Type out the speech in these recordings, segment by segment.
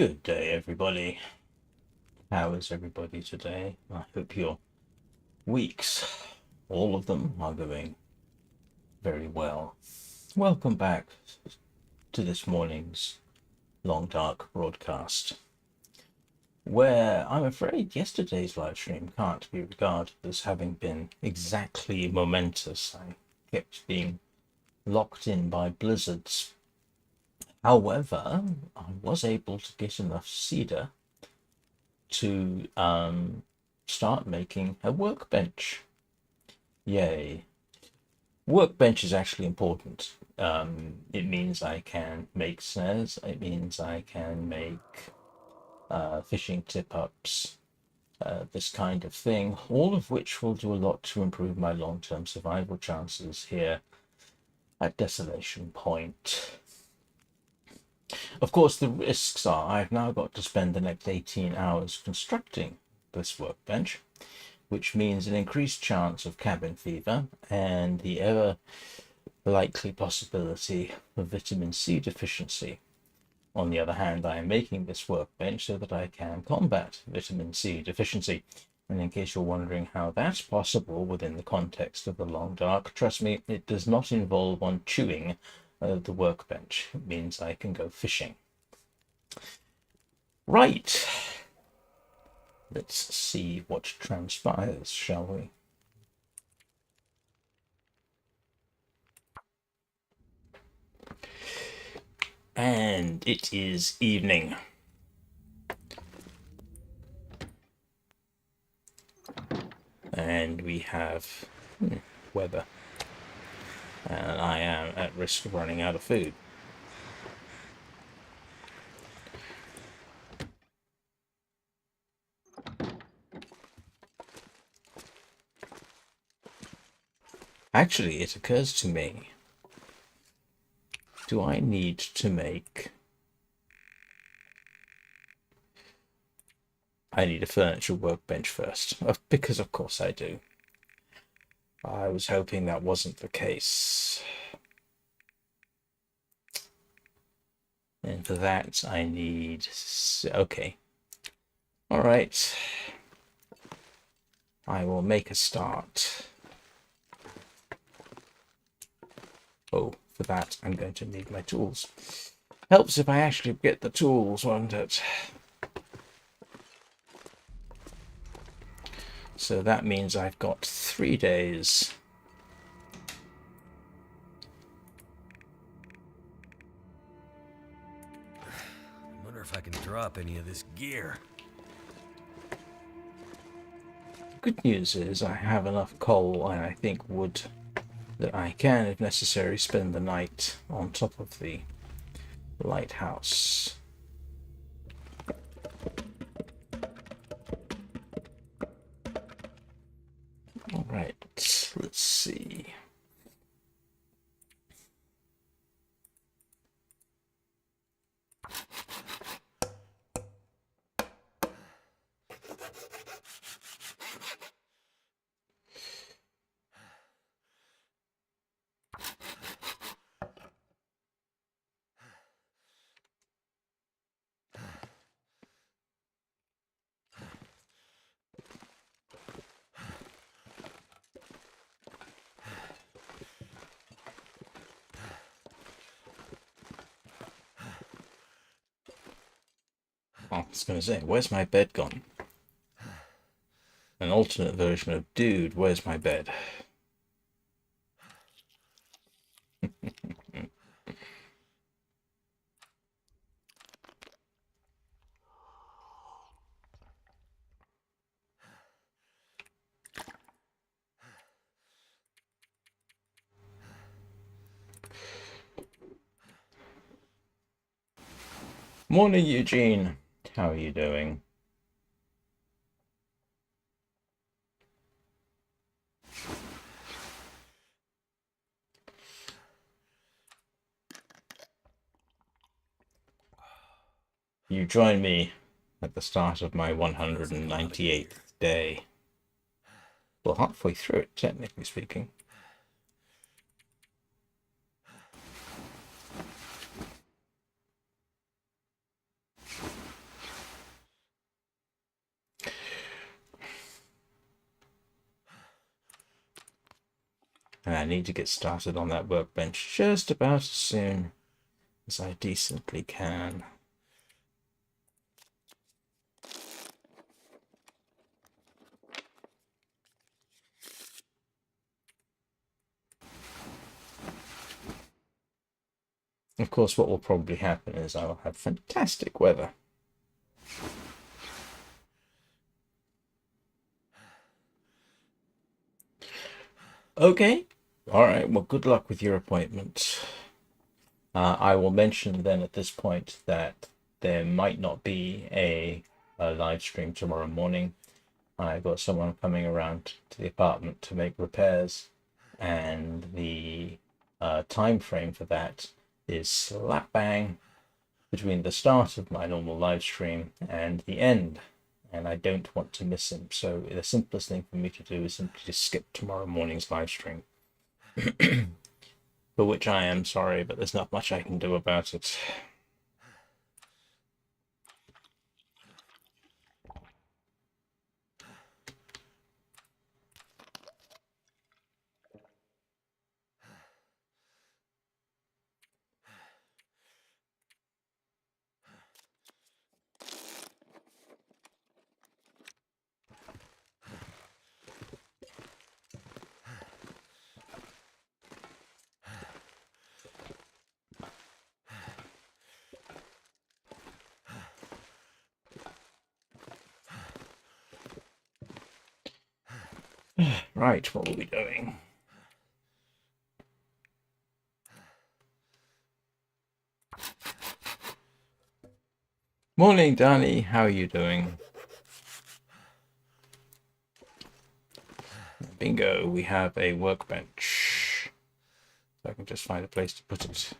Good day, everybody. How is everybody today? I hope your weeks, all of them, are going very well. Welcome back to this morning's Long Dark broadcast, where I'm afraid yesterday's live stream can't be regarded as having been exactly momentous. I kept being locked in by blizzards. However, I was able to get enough cedar to start making a workbench. Yay. Workbench is actually important. It means I can make snares. It means I can make fishing tip-ups, this kind of thing, all of which will do a lot to improve my long-term survival chances here at Desolation Point. Of course, the risks are I've now got to spend the next 18 hours constructing this workbench, which means an increased chance of cabin fever and the ever likely possibility of vitamin C deficiency. On the other hand, I am making this workbench so that I can combat vitamin C deficiency. And in case you're wondering how that's possible within the context of the Long Dark, trust me, it does not involve on chewing the workbench. It means I can go fishing. Right. Let's see what transpires, shall we? And it is evening. And we have weather. And I am at risk of running out of food. Actually, it occurs to me, do I need to make... I need a furniture workbench first, because of course I do. I was hoping that wasn't the case. And for that, I need... Okay. All right. I will make a start. Oh, for that, I'm going to need my tools. Helps if I actually get the tools, won't it? So that means I've got 3 days. I wonder if I can drop any of this gear. Good news is I have enough coal and I think wood that I can, if necessary, spend the night on top of the lighthouse. All right, let's see. I was going to say, where's my bed gone? An alternate version of, dude, where's my bed? Morning, Eugene. How are you doing? You join me at the start of my 198th day. Well, halfway through it, technically speaking. I need to get started on that workbench just about as soon as I decently can. Of course, what will probably happen is I will have fantastic weather. Okay. All right. Well, good luck with your appointment. I will mention then at this point that there might not be a live stream tomorrow morning. I've got someone coming around to the apartment to make repairs, and the time frame for that is slap bang between the start of my normal live stream and the end, and I don't want to miss him. So the simplest thing for me to do is simply to skip tomorrow morning's live stream. For which I am sorry, but there's not much I can do about it. Right, what are we doing? Morning, Danny. How are you doing? Bingo, we have a workbench. So I can just find a place to put it.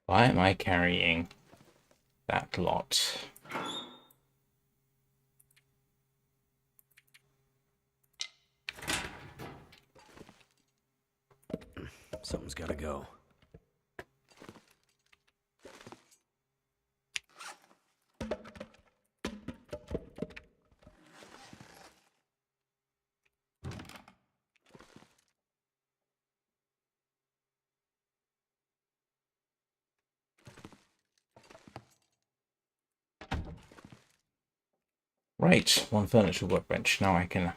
Why am I carrying that lot? Something's gotta go. Right, one furniture workbench. Now I can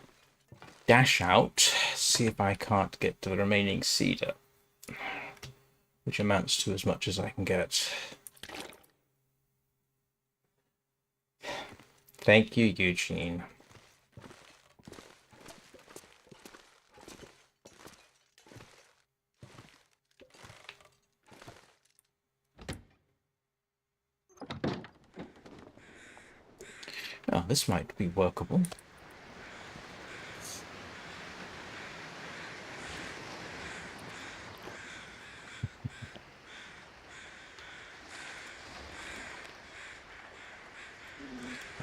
dash out, see if I can't get to the remaining cedar, which amounts to as much as I can get. Thank you, Eugene. Oh, this might be workable.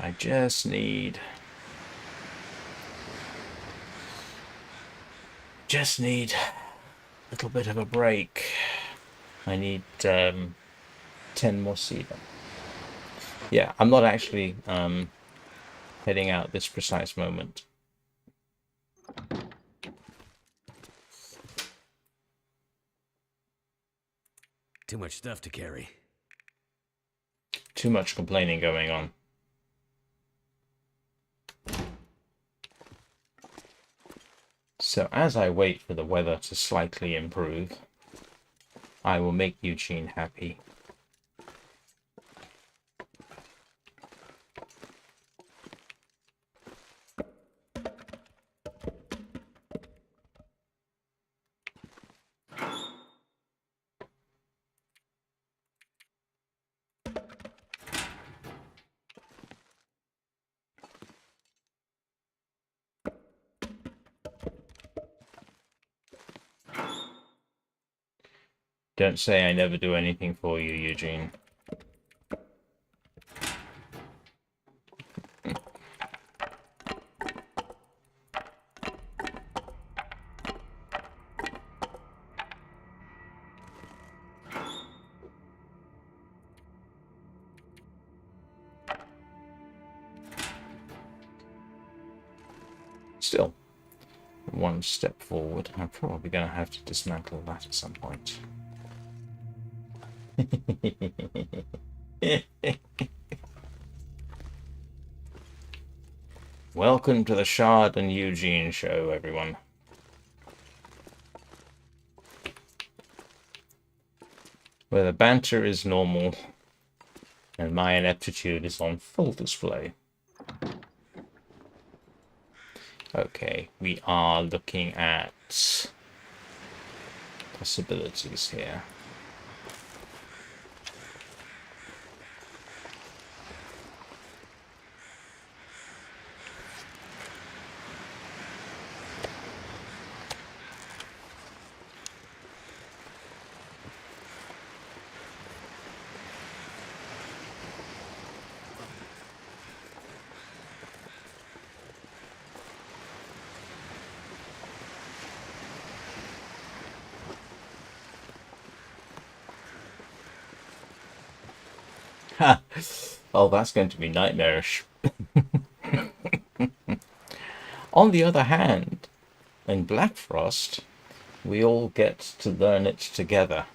I just need a little bit of a break. I need 10 more cedar. Yeah, I'm not actually heading out this precise moment. Too much stuff to carry. Too much complaining going on. So as I wait for the weather to slightly improve, I will make Eugene happy. Don't say I never do anything for you, Eugene. Still, one step forward. I'm probably going to have to dismantle that at some point. Welcome to the Shard and Eugene show, everyone. Where the banter is normal and my ineptitude is on full display. Okay, we are looking at possibilities here. Ha! Oh, that's going to be nightmarish. On the other hand, in Black Frost, we all get to learn it together.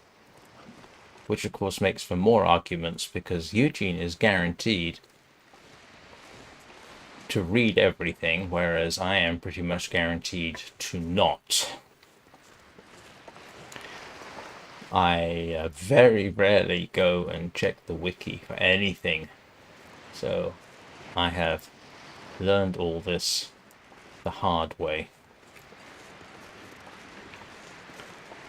Which of course makes for more arguments because Eugene is guaranteed to read everything, whereas I am pretty much guaranteed to not. I very rarely go and check the wiki for anything, so I have learned all this the hard way.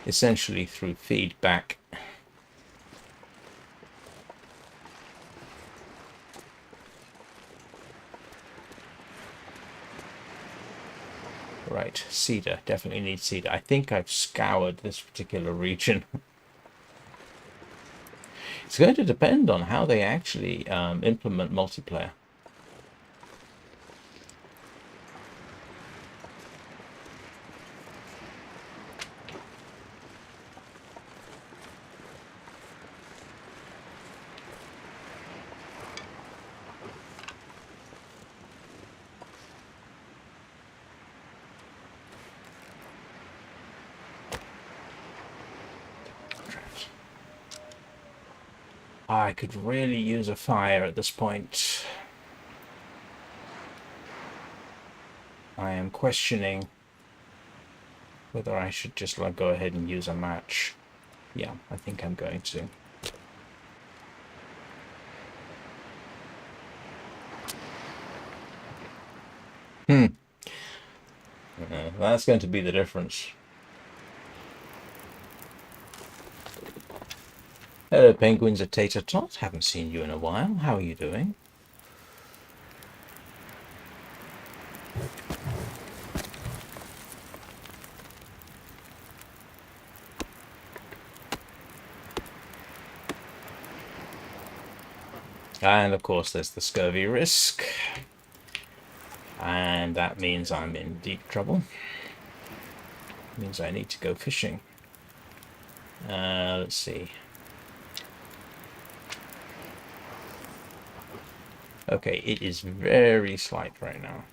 Essentially through feedback. Right, cedar. Definitely need cedar. I think I've scoured this particular region. It's going to depend on how they actually implement multiplayer. I could really use a fire at this point. I am questioning whether I should just go ahead and use a match. Yeah, I think I'm going to. That's going to be the difference. Hello, penguins at Tater Tot. Haven't seen you in a while. How are you doing? And of course there's the scurvy risk. And that means I'm in deep trouble. It means I need to go fishing. Let's see. Okay, it is very slight right now.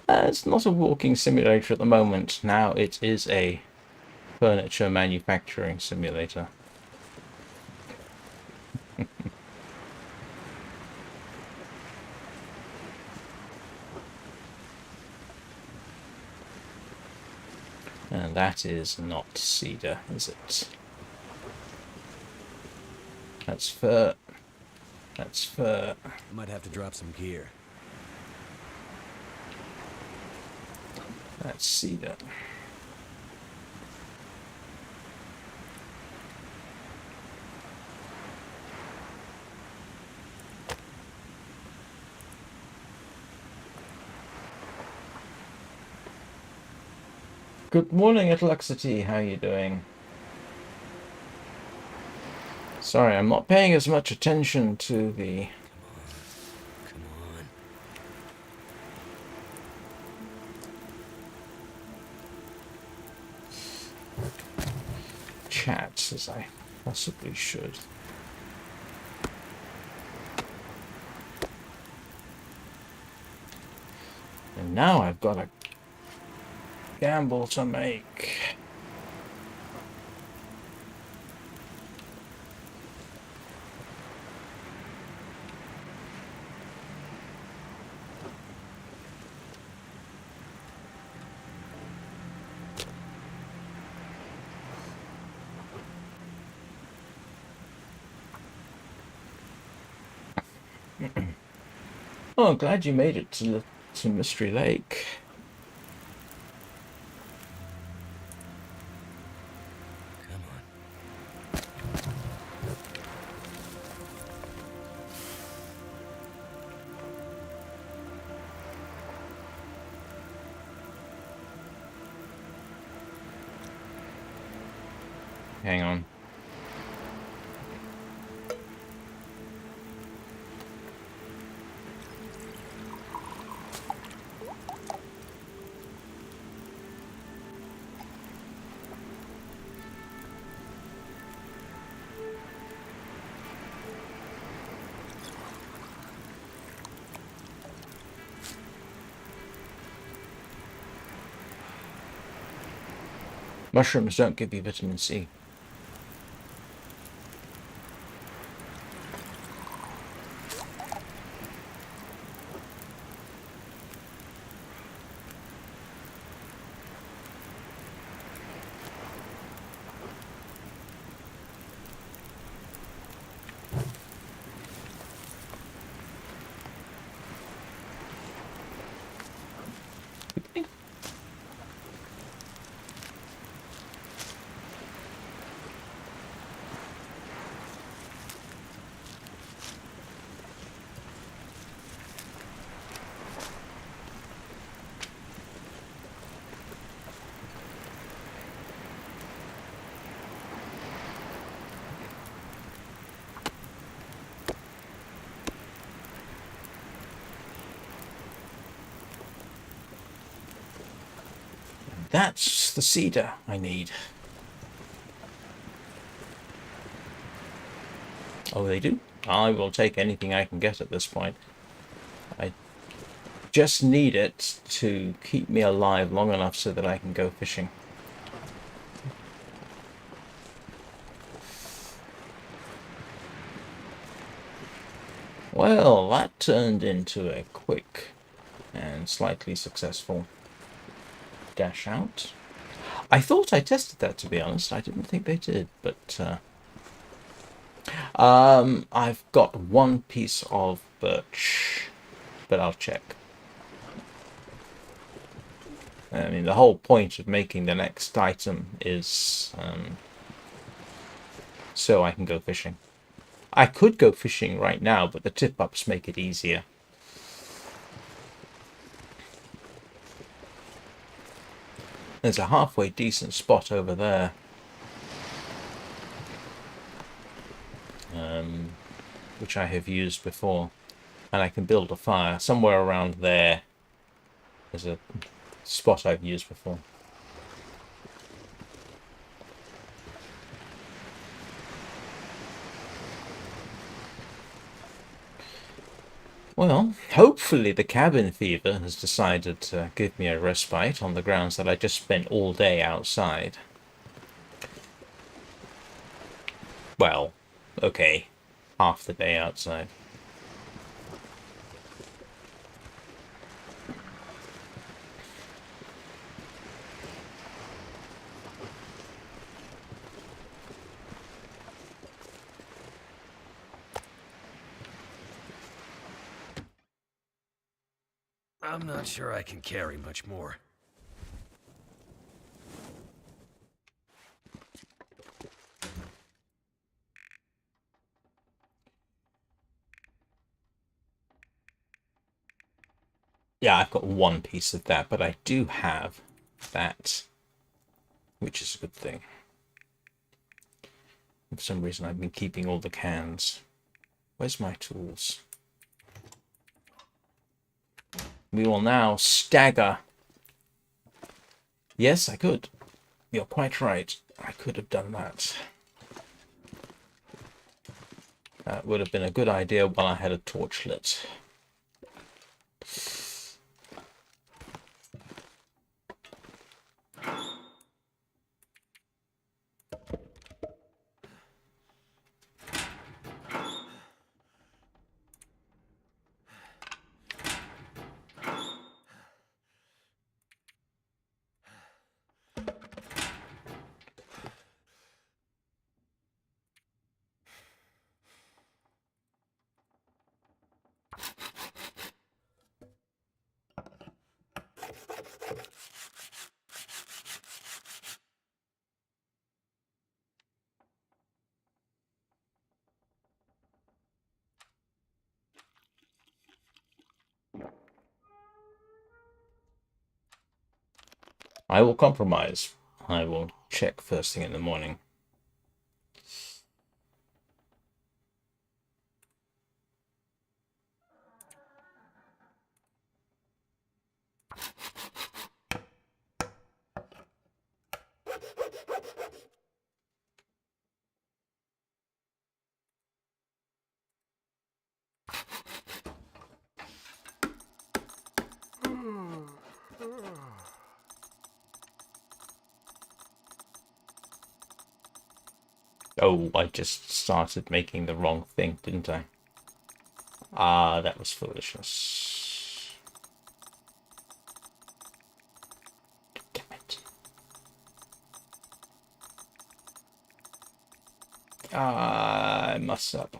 It's not a walking simulator at the moment. Now it is a furniture manufacturing simulator. And that is not cedar, is it? That's fur. That's fur. I might have to drop some gear. That's cedar. Good morning, Atluxity. How are you doing? Sorry, I'm not paying as much attention to the... Come on. chat as I possibly should. And now I've got a gamble to make. Oh, glad you made it to Mystery Lake. Come on. Hang on. Mushrooms don't give you vitamin C. That's the cedar I need. Oh, they do? I will take anything I can get at this point. I just need it to keep me alive long enough so that I can go fishing. Well, that turned into a quick and slightly successful dash out. I thought I tested that, to be honest. I didn't think they did, but I've got one piece of birch, but I'll check. I mean, the whole point of making the next item is so I can go fishing. I could go fishing right now, but the tip-ups make it easier. There's a halfway decent spot over there. Which I have used before. And I can build a fire. Somewhere around there is a spot I've used before. Well, hopefully the cabin fever has decided to give me a respite on the grounds that I just spent all day outside. Well, okay, half the day outside. I'm not sure I can carry much more. Yeah, I've got one piece of that, but I do have that, which is a good thing. For some reason, I've been keeping all the cans. Where's my tools? We will now stagger. Yes, I could. You're quite right. I could have done that. That would have been a good idea while I had a torch lit. I will compromise. I will check first thing in the morning. Oh, I just started making the wrong thing, didn't I? Ah, that was foolishness. Damn it. Ah, I messed up.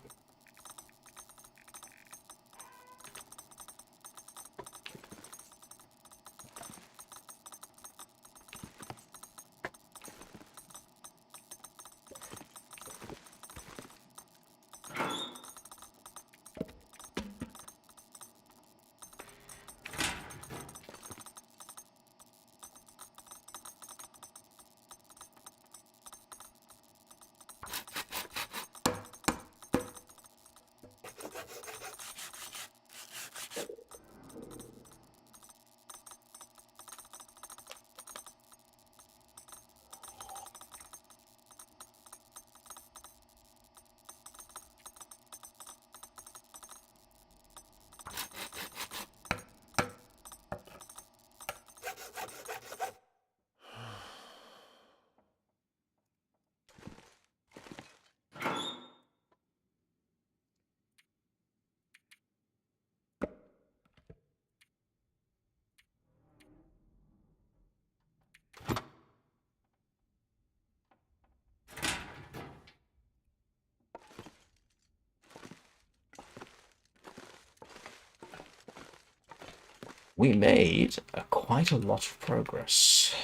We made quite a lot of progress.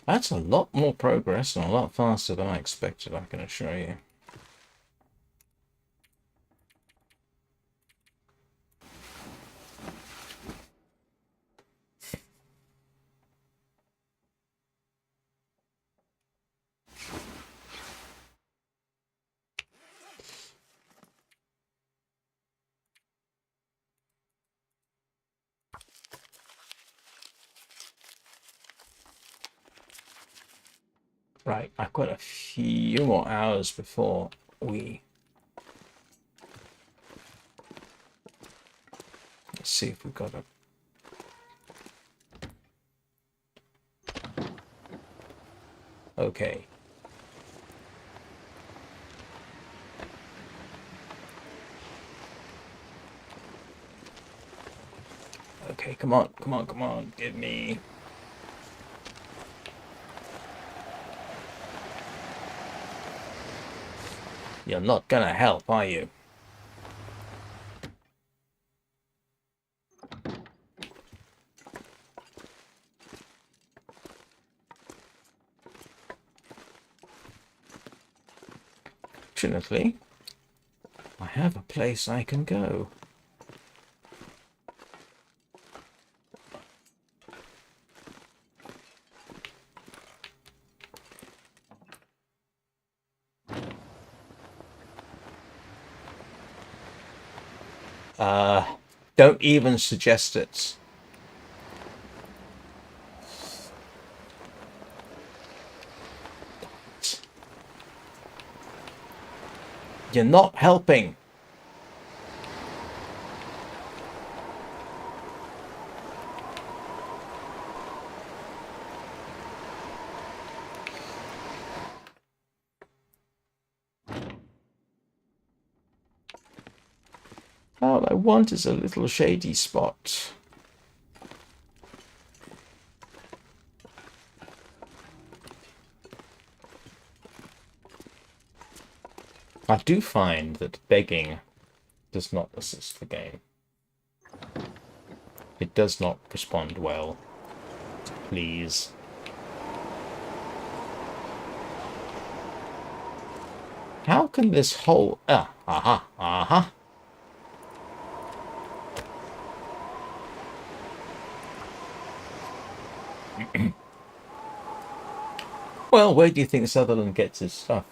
That's a lot more progress and a lot faster than I expected, I can assure you. Right, I've got a few more hours before we... Let's see if we've got a... Okay. Okay, come on, come on, come on, give me... You're not gonna help, are you? Fortunately, I have a place I can go. Don't even suggest it. You're not helping. All I want is a little shady spot. I do find that begging does not assist the game. It does not respond well. Please. How can this whole... aha. Well, where do you think Sutherland gets his stuff?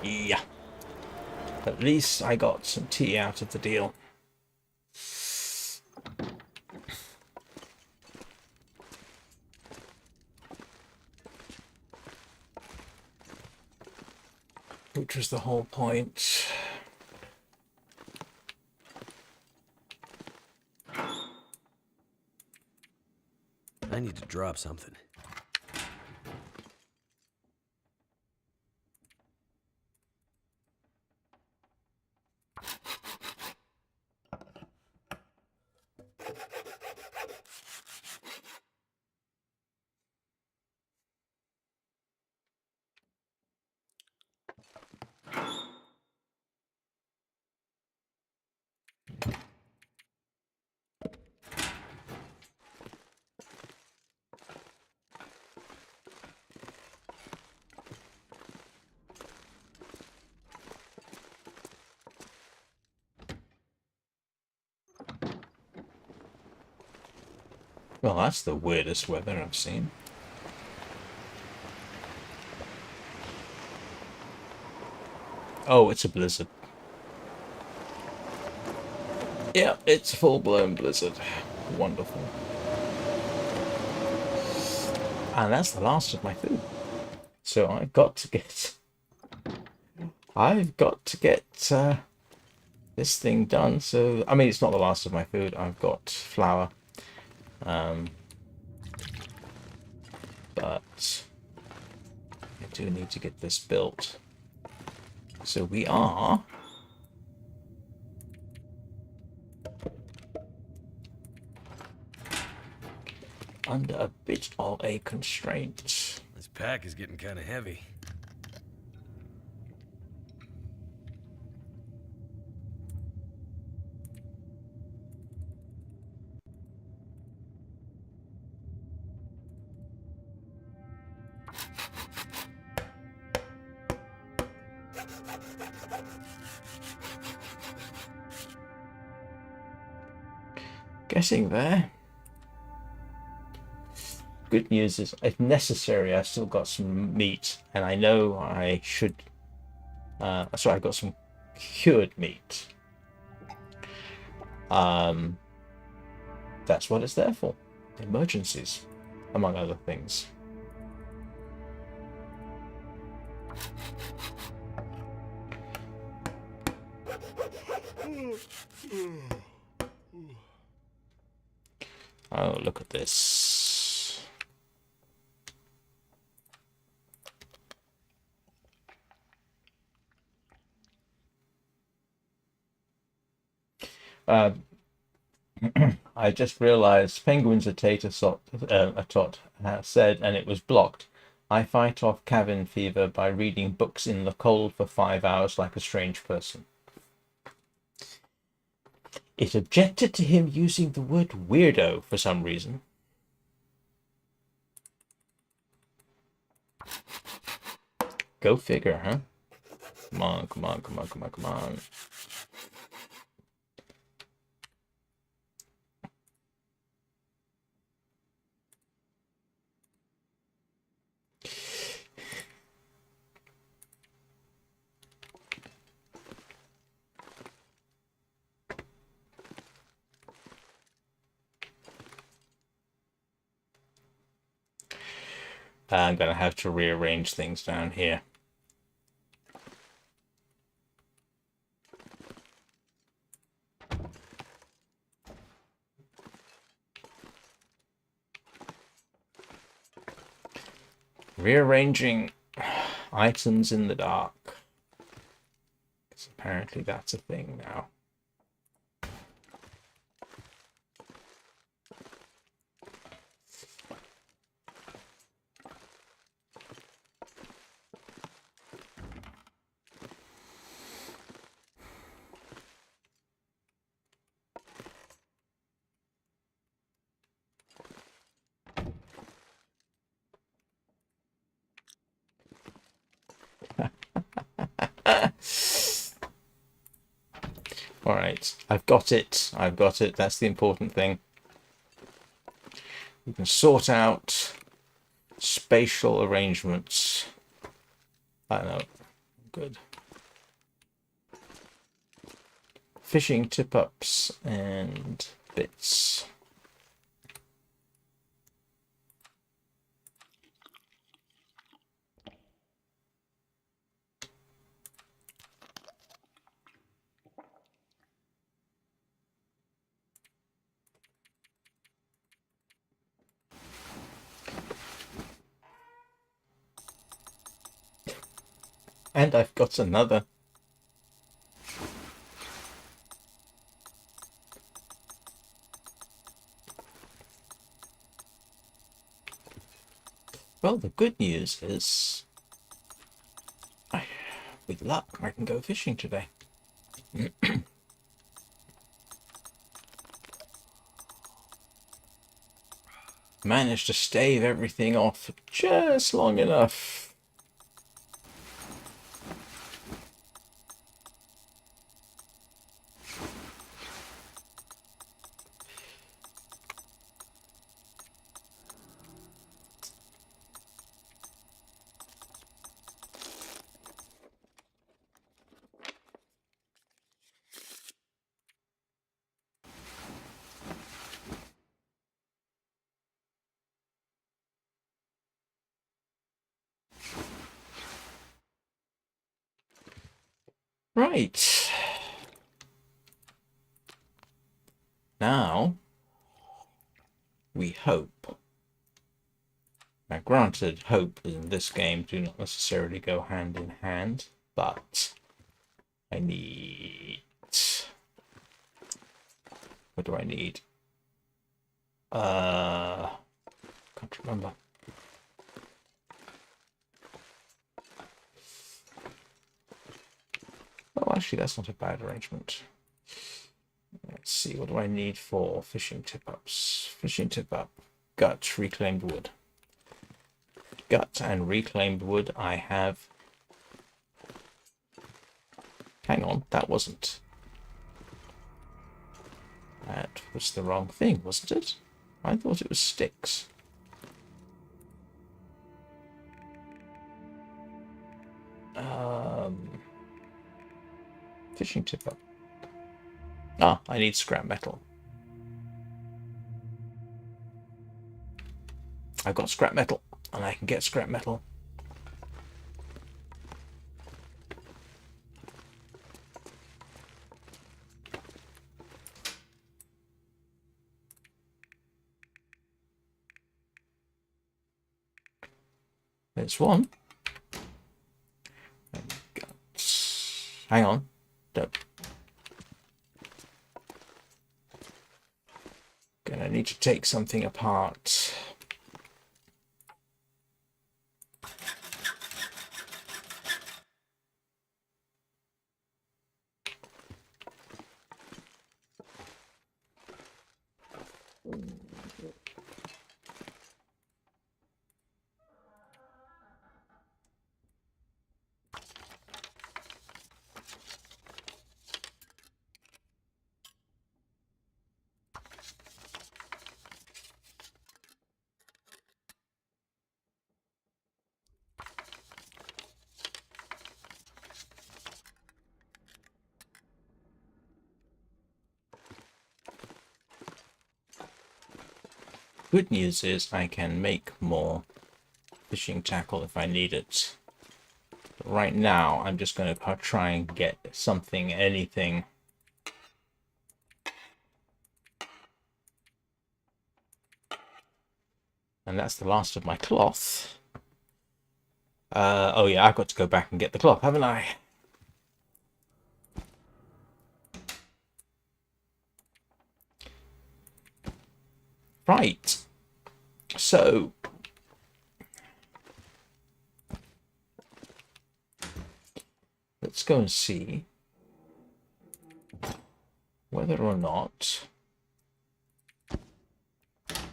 Yeah. At least I got some tea out of the deal. Which was the whole point. I need to drop something. Well, that's the weirdest weather I've seen. Oh, it's a blizzard. Yeah, it's a full-blown blizzard. Wonderful. And that's the last of my food. So I've got to get this thing done. So I mean, it's not the last of my food. I've got flour, but I do need to get this built. So we are under a bit of a constraint. This pack is getting kind of heavy. Getting there. Good news is, if necessary, I've still got some meat, and I know I should. Sorry, I've got some cured meat. That's what it's there for. Emergencies, among other things. Oh, look at this. I just realized penguins are a tot said, and it was blocked. I fight off cabin fever by reading books in the cold for 5 hours like a strange person. It objected to him using the word weirdo for some reason. Go figure, huh? Come on, come on, come on, come on, come on. I'm going to have to rearrange things down here. Rearranging items in the dark. Because apparently that's a thing now. All right, I've got it. I've got it. That's the important thing. You can sort out spatial arrangements. I know. Good. Fishing tip-ups and bits. And I've got another. Well, the good news is, with luck, I can go fishing today. Managed to stave everything off just long enough. Right. Now, we hope. Now, granted, hope in this game do not necessarily go hand in hand, but I need... What do I need? Can't remember. Oh, actually, that's not a bad arrangement. Let's see, what do I need for fishing tip-ups? Fishing tip-up, gut, reclaimed wood. Gut and reclaimed wood I have. Hang on, that wasn't. That was the wrong thing, wasn't it? I thought it was sticks. Fishing tip-up. Ah, I need scrap metal. I've got scrap metal, and I can get scrap metal. There's one. Hang on. Don't. Gonna need to take something apart. Good news is I can make more fishing tackle if I need it. But right now, I'm just going to try and get something, anything. And that's the last of my cloth. Oh yeah, I've got to go back and get the cloth, haven't I? Right. So, let's go and see whether or not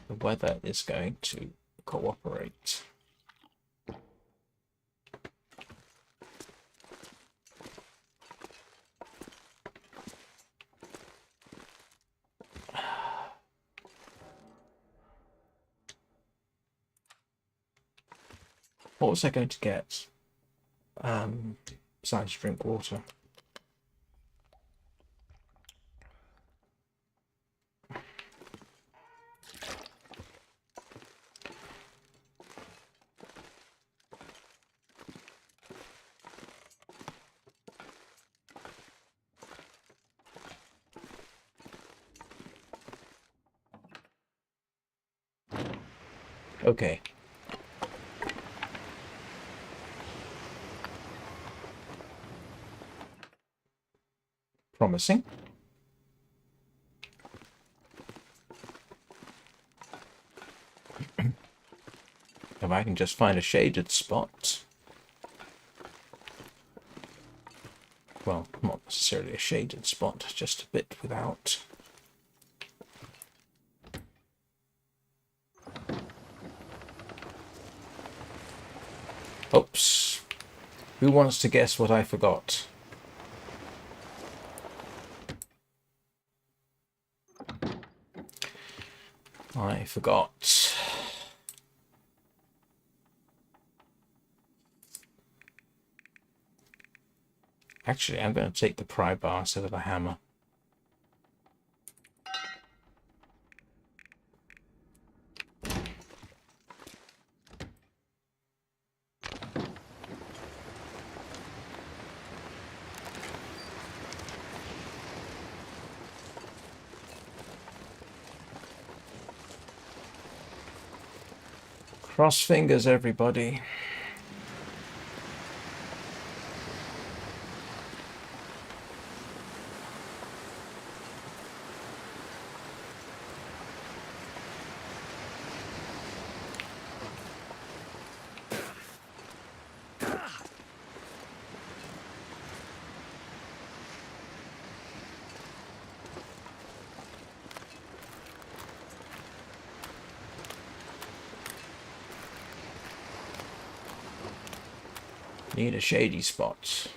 the weather is going to cooperate. What was I going to get? Besides drink water. Okay. Promising. If I can just find a shaded spot. Well, not necessarily a shaded spot, just a bit without. Oops. Who wants to guess what I forgot? I forgot. Actually, I'm going to take the pry bar instead of a hammer. Cross fingers, everybody. Need a shady spot.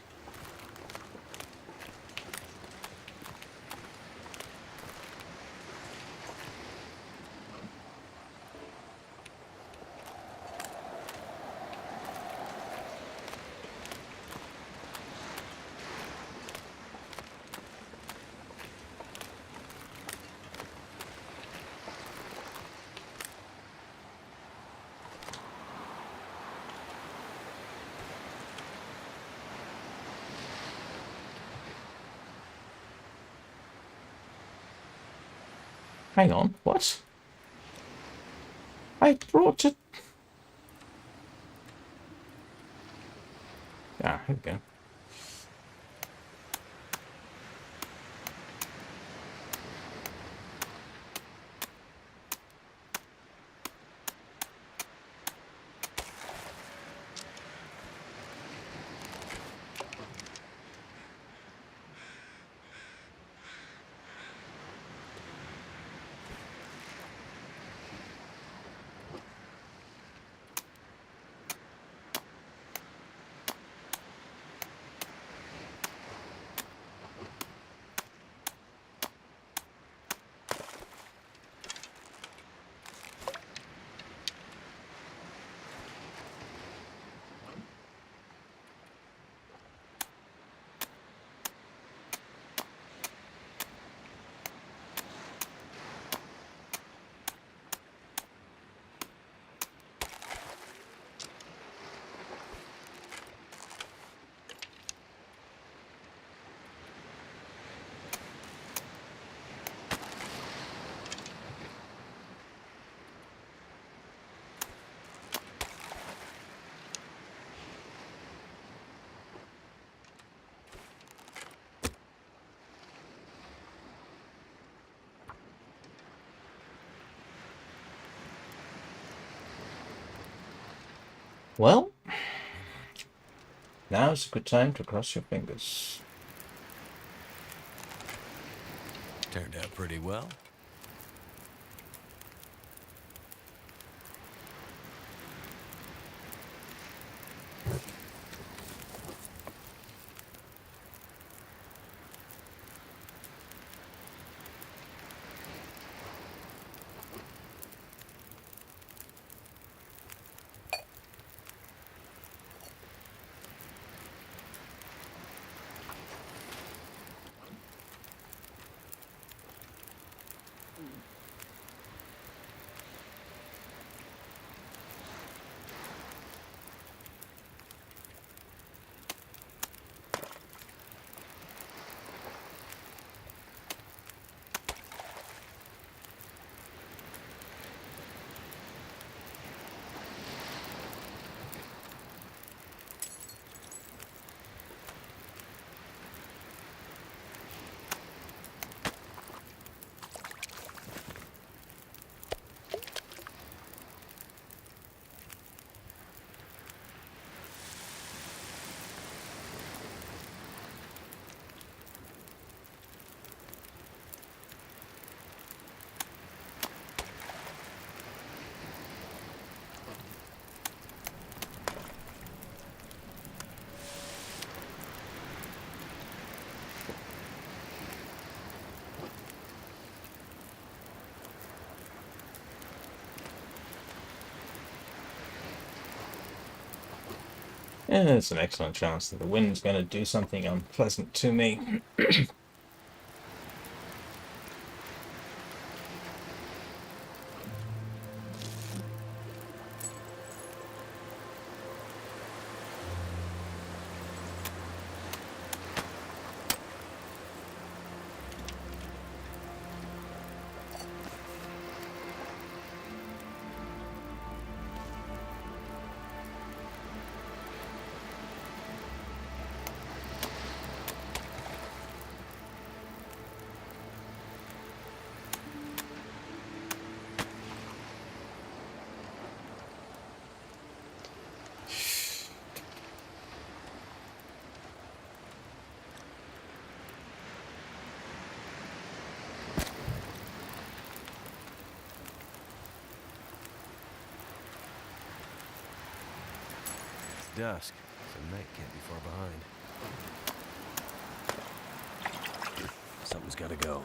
Hang on, what? I brought it. Ah, here we go. Well, now's a good time to cross your fingers. Turned out pretty well. Yeah, there's an excellent chance that the wind's going to do something unpleasant to me. dusk, so night can't be far behind. Something's gotta go.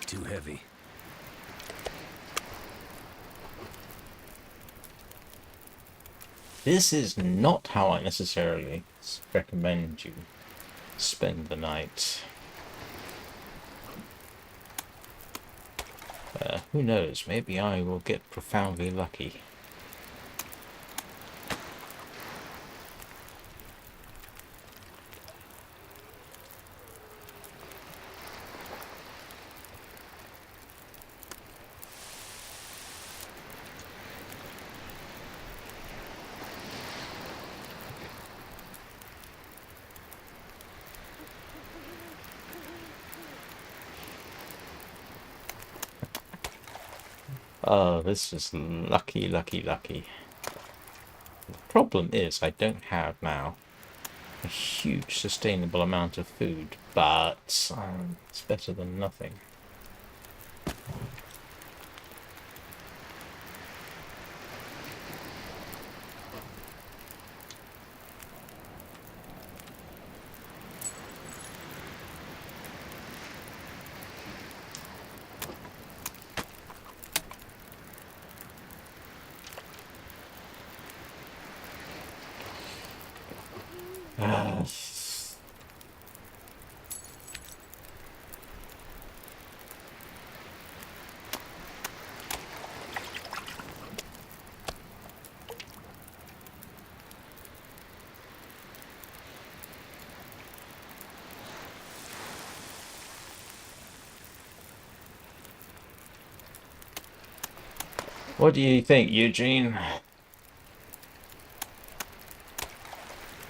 Too heavy. This is not how I necessarily recommend you spend the night. Who knows, maybe I will get profoundly lucky. Oh, this is lucky, lucky, lucky. The problem is I don't have now a huge sustainable amount of food, but it's better than nothing. What do you think, Eugene?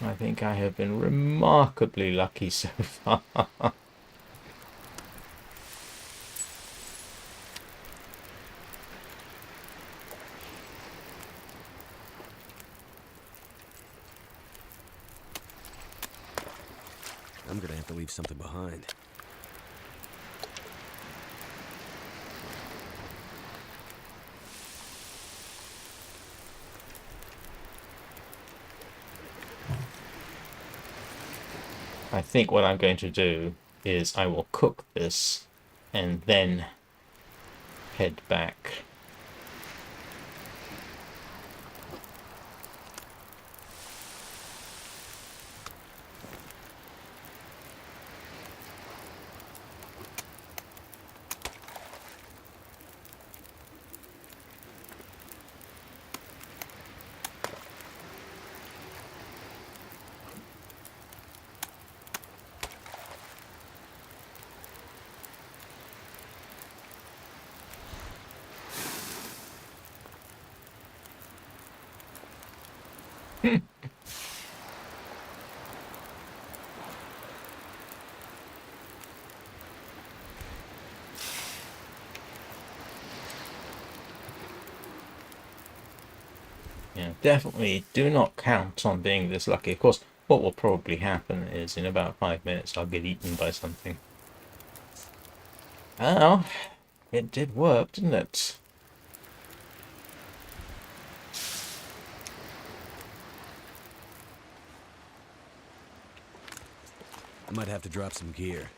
I think I have been remarkably lucky so far. I'm gonna have to leave something behind. I think what I'm going to do is I will cook this and then head back. Yeah, definitely do not count on being this lucky. Of course, what will probably happen is in about 5 minutes I'll get eaten by something. Oh, it did work, didn't it? I might have to drop some gear.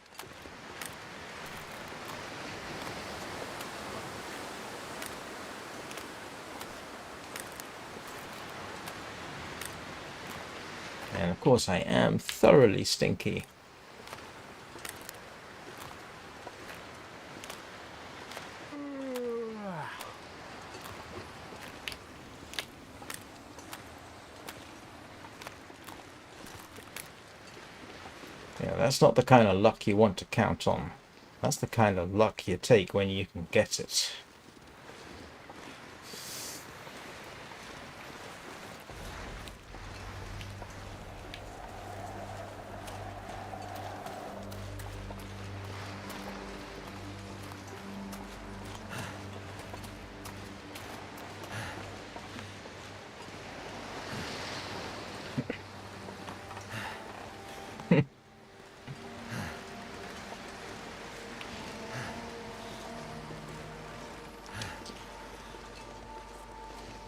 And of course I am thoroughly stinky. Yeah, that's not the kind of luck you want to count on. That's the kind of luck you take when you can get it.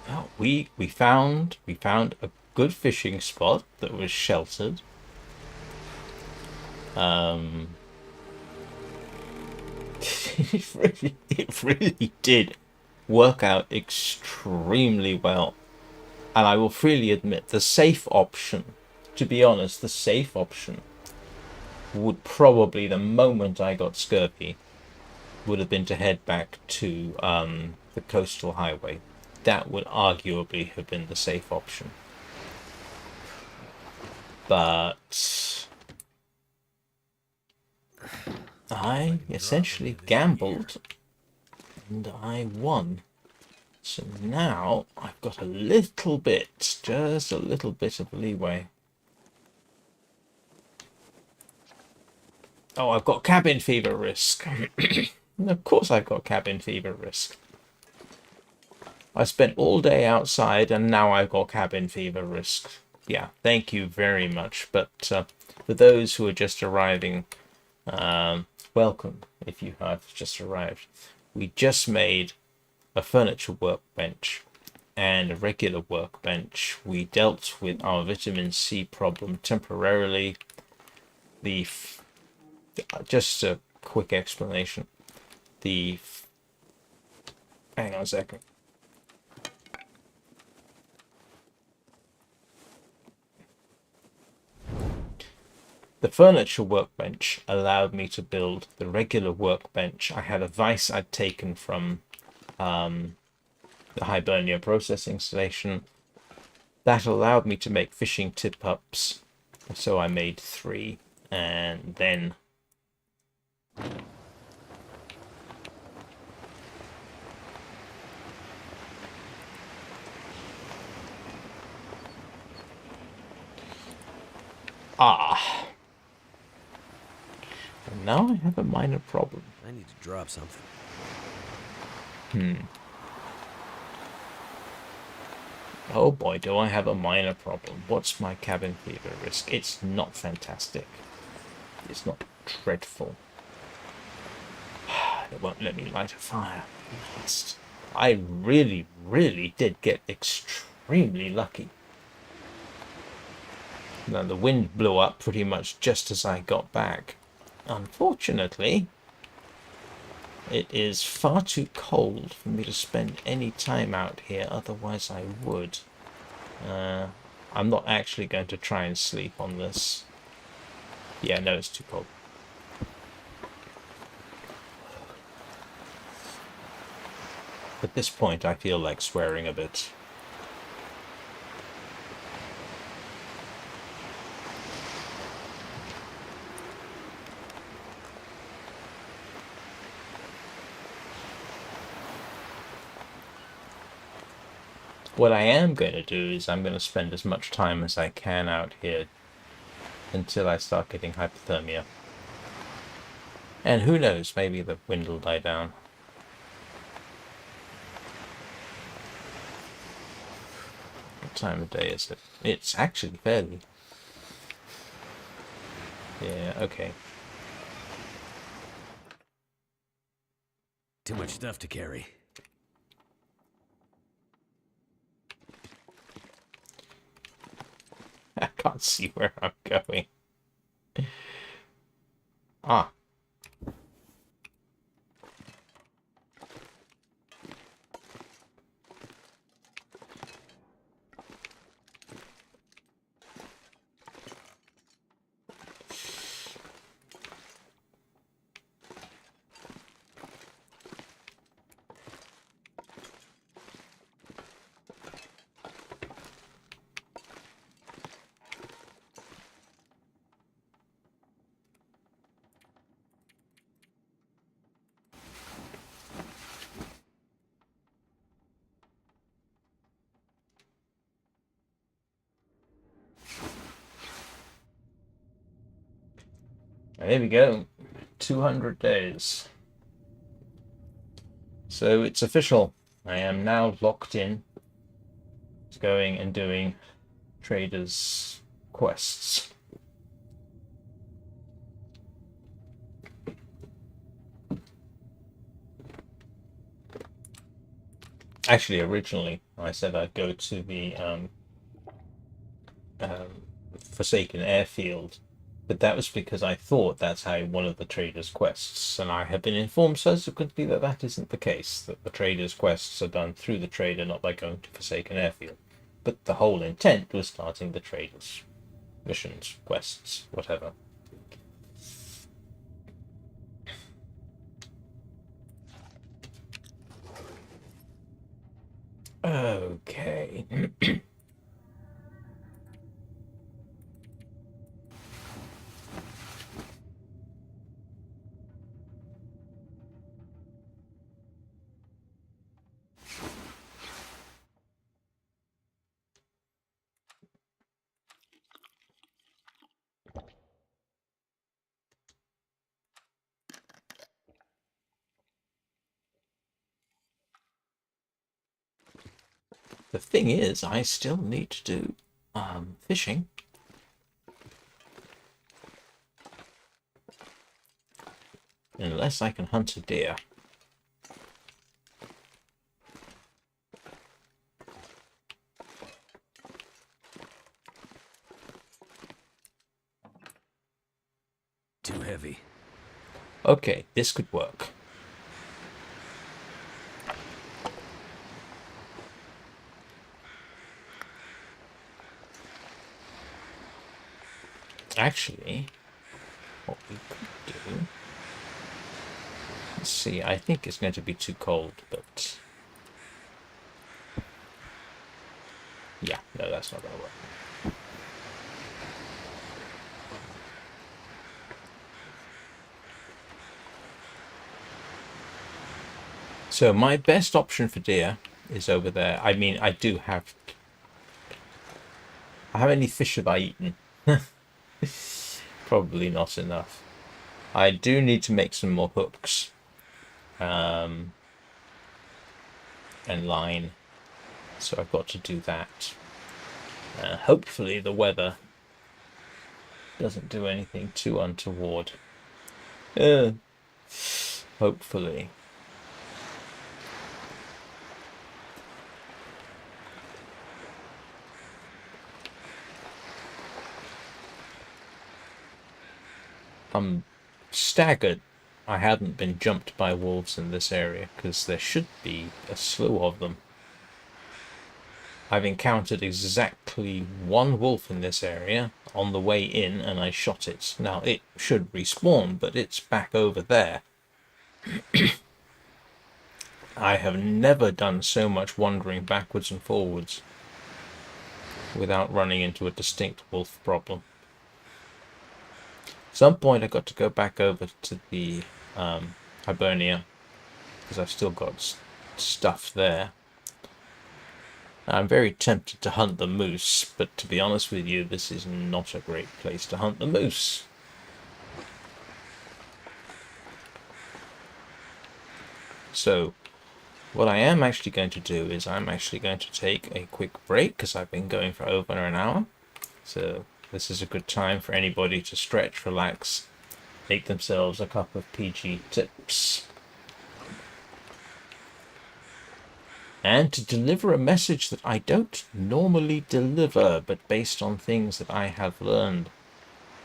Well, we found a good fishing spot that was sheltered. It really did work out extremely well. And I will freely admit the safe option, to be honest, the safe option would probably, the moment I got scurvy, would have been to head back to the coastal highway. That would arguably have been the safe option. But I essentially gambled and I won. So now I've got a little bit, just a little bit of leeway. Oh, I've got cabin fever risk. Of course I've got cabin fever risk. I spent all day outside and now I've got cabin fever risk. Yeah, thank you very much. But for those who are just arriving, welcome if you have just arrived. We just made a furniture workbench and a regular workbench. We dealt with our vitamin C problem temporarily. Just a quick explanation. Hang on a second. The furniture workbench allowed me to build the regular workbench. I had a vise I'd taken from the Hibernia processing station. That allowed me to make fishing tip-ups. So I made 3. And then and now I have a minor problem. I need to drop something. Oh boy, do I have a minor problem. What's my cabin fever risk? It's not fantastic. It's not dreadful. It won't let me light a fire. I really, really did get extremely lucky. Now the wind blew up pretty much just as I got back. Unfortunately, it is far too cold for me to spend any time out here, otherwise I would. I'm not actually going to try and sleep on this. Yeah, no, it's too cold. At this point, I feel like swearing a bit. What I am going to do is I'm going to spend as much time as I can out here until I start getting hypothermia. And who knows, maybe the wind will die down. What time of day is it? It's actually fairly Yeah, okay. Too much stuff to carry. I can't see where I'm going. Ah. There we go. 200 days. So it's official. I am now locked in to going and doing traders' quests. Actually, originally, I said I'd go to the Forsaken Airfield, but that was because I thought that's how one of the traders' quests, and I have been informed subsequently that that isn't the case, that the traders' quests are done through the trader, not by going to Forsaken Airfield. But the whole intent was starting the traders' missions, quests, whatever. Okay. The thing is, I still need to do fishing. Unless I can hunt a deer. Too heavy. Okay, this could work. Actually, what we could do... Let's see, I think it's going to be too cold, but... Yeah, no, that's not going to work. So my best option for deer is over there. I mean, I do have... How many fish have I eaten? Probably not enough. I do need to make some more hooks. And line. So I've got to do that. Hopefully the weather doesn't do anything too untoward. Hopefully. I'm staggered I hadn't been jumped by wolves in this area, because there should be a slew of them. I've encountered exactly one wolf in this area on the way in, and I shot it. Now, it should respawn, but it's back over there. I have never done so much wandering backwards and forwards without running into a distinct wolf problem. At some point I got to go back over to the Hibernia, because I've still got stuff there. I'm very tempted to hunt the moose, but to be honest with you, this is not a great place to hunt the moose. So, what I am actually going to do is I'm actually going to take a quick break, because I've been going for over an hour. So, this is a good time for anybody to stretch, relax, make themselves a cup of PG tips, and to deliver a message that I don't normally deliver, but based on things that I have learned.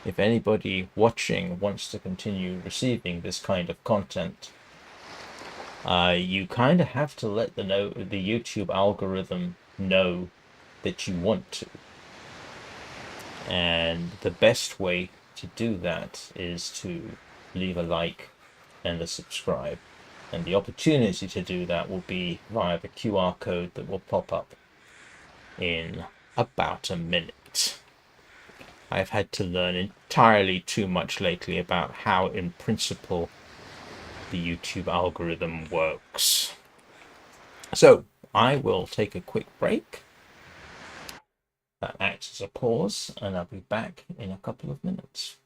If anybody watching wants to continue receiving this kind of content, you kind of have to let the YouTube algorithm know that you want to. And the best way to do that is to leave a like and a subscribe. And the opportunity to do that will be via the QR code that will pop up in about a minute. I've had to learn entirely too much lately about how, in principle, the YouTube algorithm works. So, I will take a quick break. That acts as a pause, and I'll be back in a couple of minutes.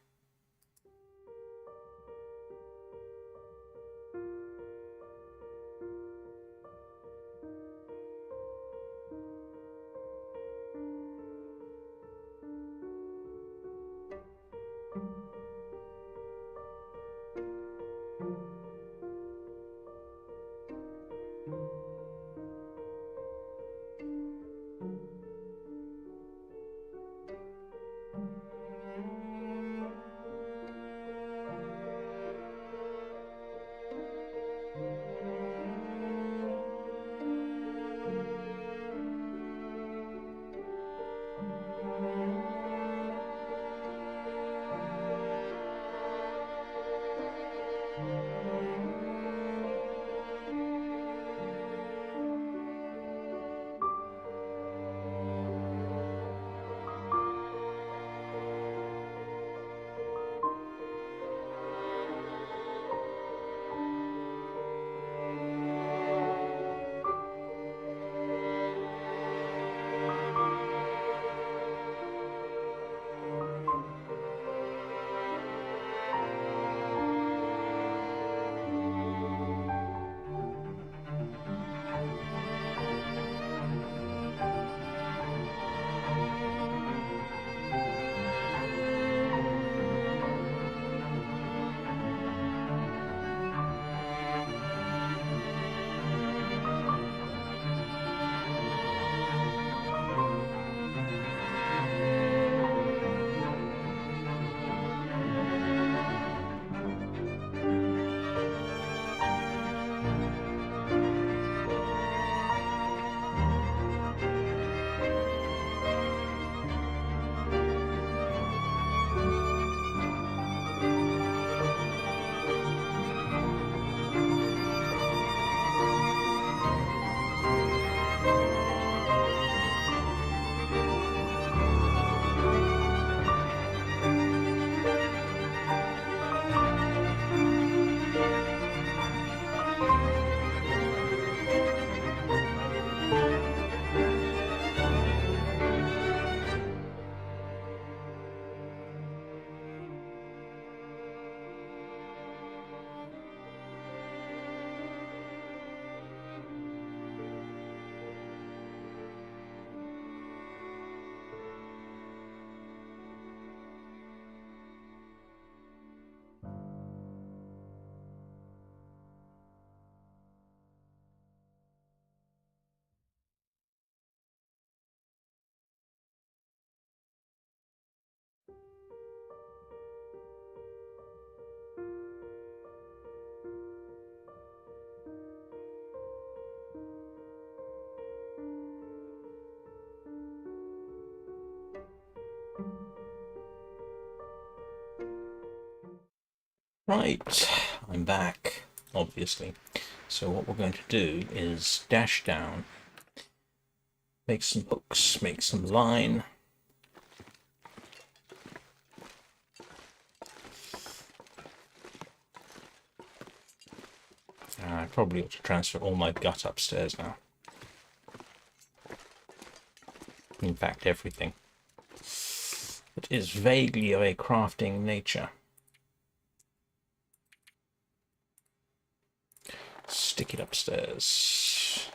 Right, I'm back, obviously. So what we're going to do is dash down, make some hooks, make some line. I probably ought to transfer all my gut upstairs now. In fact, everything. It is vaguely of a crafting nature. Stick it upstairs.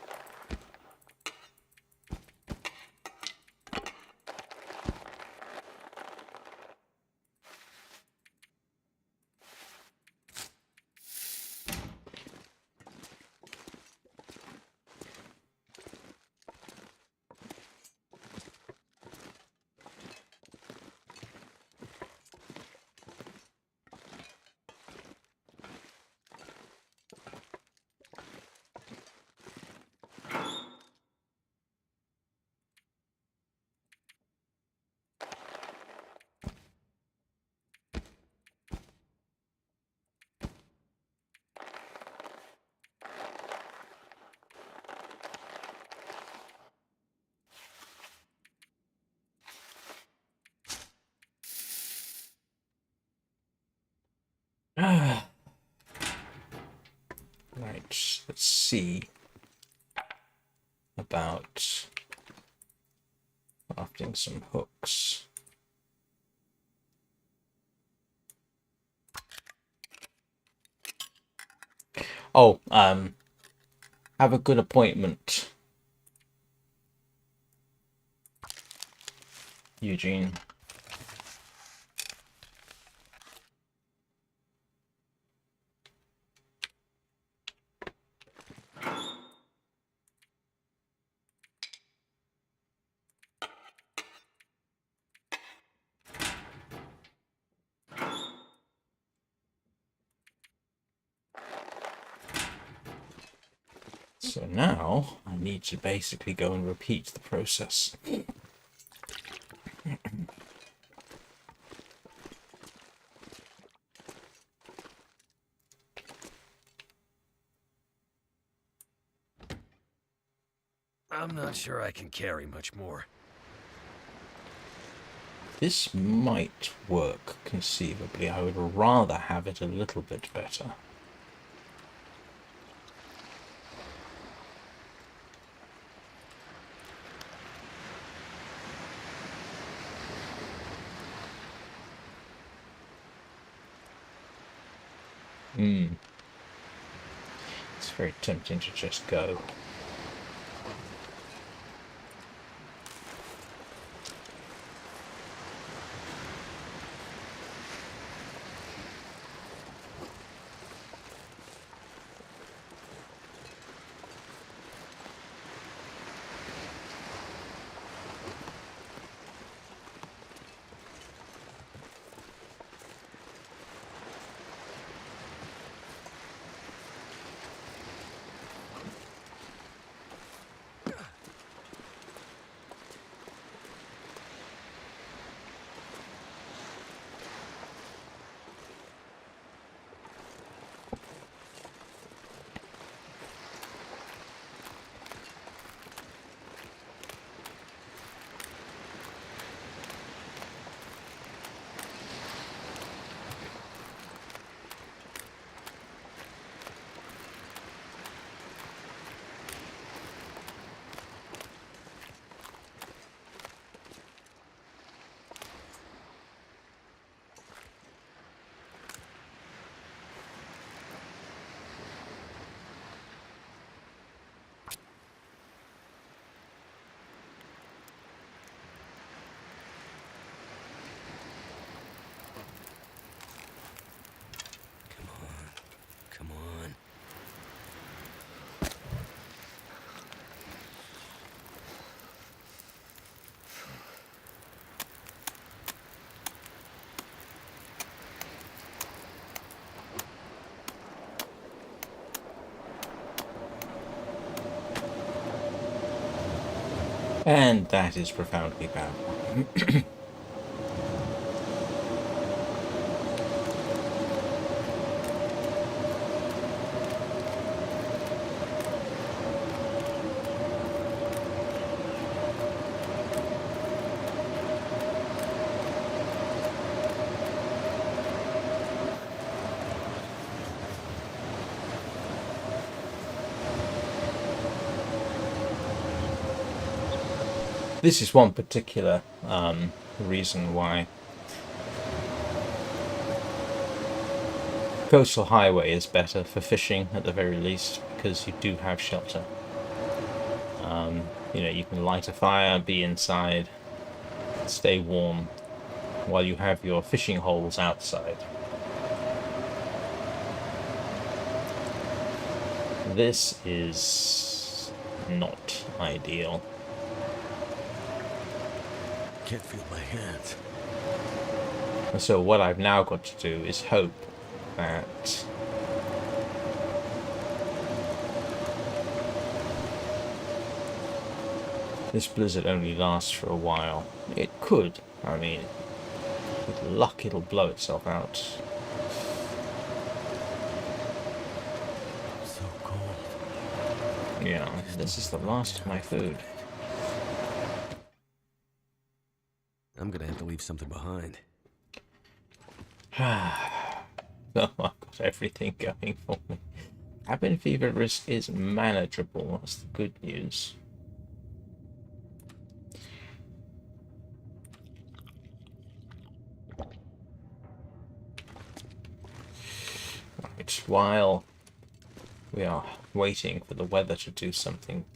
let's see about crafting some hooks. Oh, have a good appointment, Eugene. So now I need to basically go and repeat the process. I'm not sure I can carry much more. This might work conceivably. I would rather have it a little bit better. It's very tempting to just go. Come on. And that is profoundly bad. This is one particular reason why coastal highway is better for fishing at the very least, because you do have shelter. You know, you can light a fire, be inside, stay warm, while you have your fishing holes outside. This is not ideal. Can't feel my hands. And so what I've now got to do is hope that this blizzard only lasts for a while. It could. I mean, with luck it'll blow itself out. So cold. Yeah, this is the last of my food. I'm gonna have to leave something behind. Oh, I've got everything going for me. Cabin fever risk is manageable. That's the good news. Right, while we are waiting for the weather to do something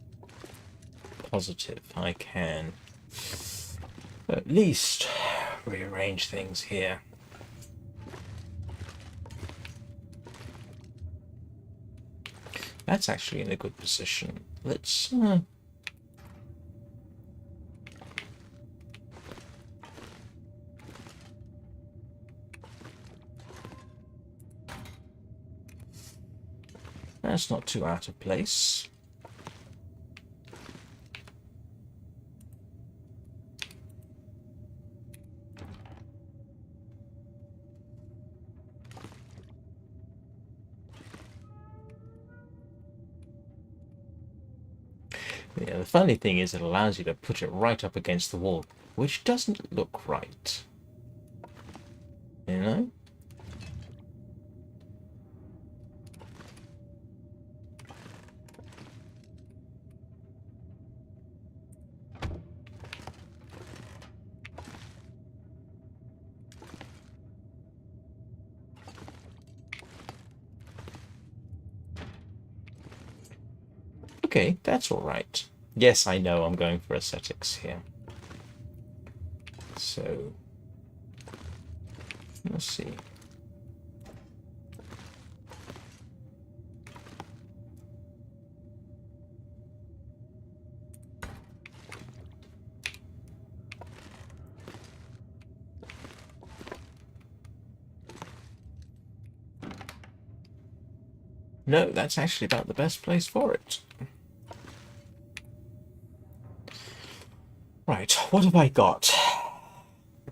positive, I can at least rearrange things here. That's actually in a good position. Let's that's not too out of place. Yeah, the funny thing is it allows you to put it right up against the wall, which doesn't look right. You know? Okay, that's all right. Yes, I know I'm going for aesthetics here. So, let's see. No, that's actually about the best place for it. Right, what have I got?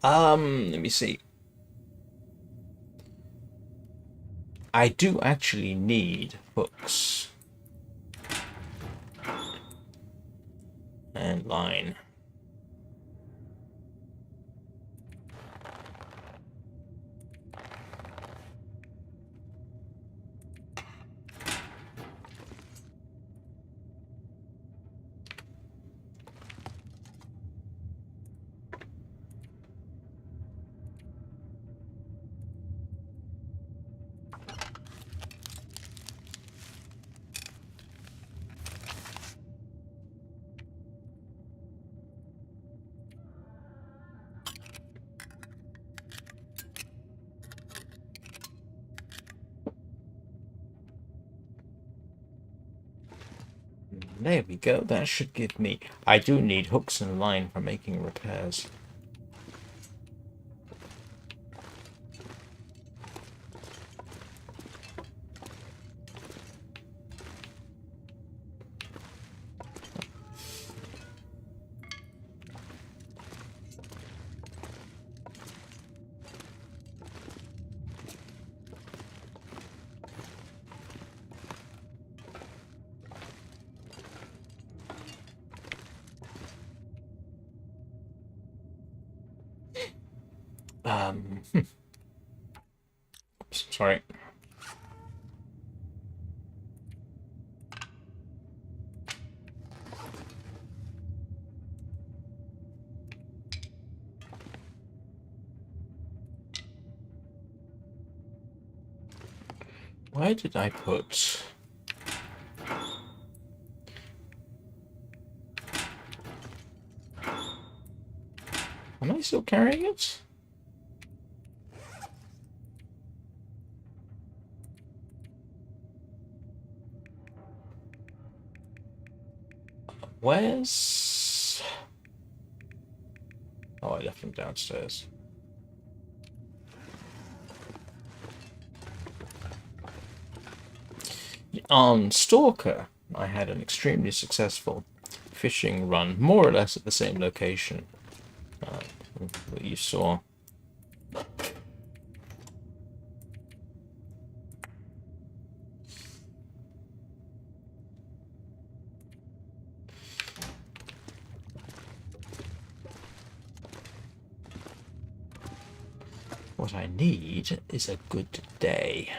Let me see. I do actually need hooks and line. There we go, that should give me... I do need hooks and line for making repairs. Sorry. Where did I put... Am I still carrying it? Where's... Oh, I left them downstairs. On Stalker, I had an extremely successful fishing run, more or less at the same location that you saw. What I need is a good day.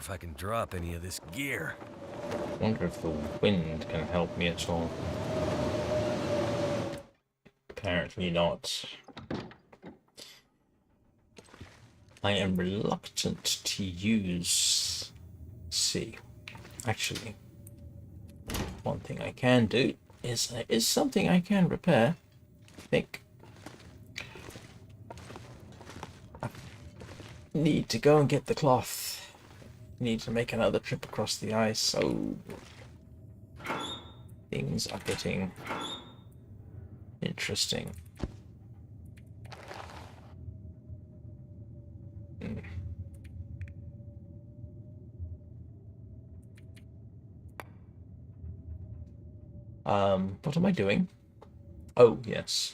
if I can drop any of this gear. Wonder if the wind can help me at all. Apparently not. I am reluctant to use C. Actually, one thing I can do is something I can repair. I think. I need to go and get the cloth. Need to make another trip across the ice, so things are getting interesting. What am I doing? Oh, yes.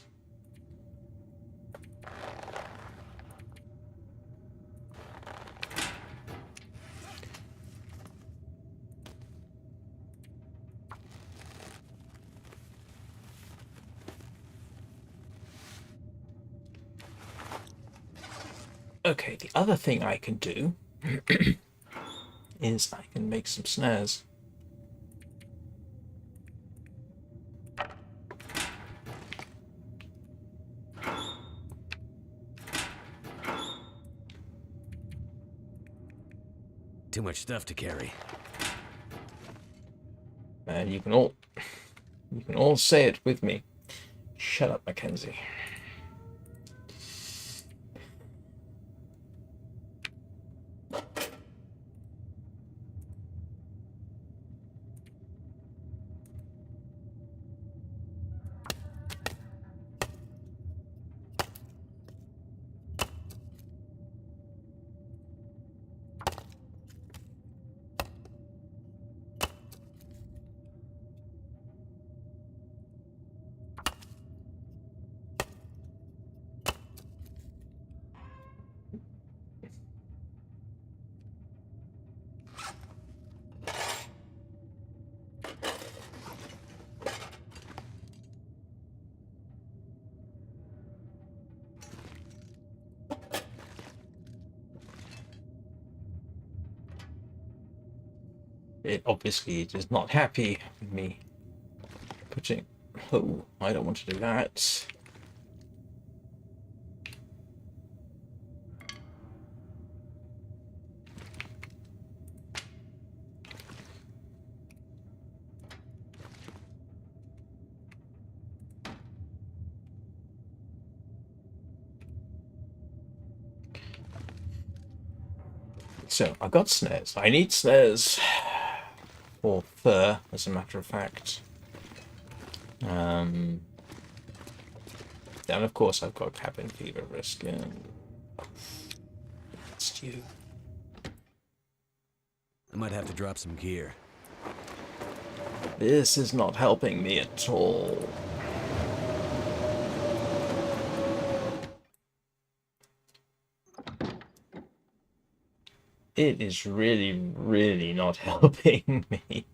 Okay, the other thing I can do is I can make some snares. Too much stuff to carry. And you can all say it with me. Shut up, Mackenzie. It obviously is not happy with me putting... Oh, I don't want to do that. So, I got snares. I need snares for fur, as a matter of fact. And of course I've got cabin fever risk. It's you. I might have to drop some gear. This is not helping me at all. It is really, really not helping me.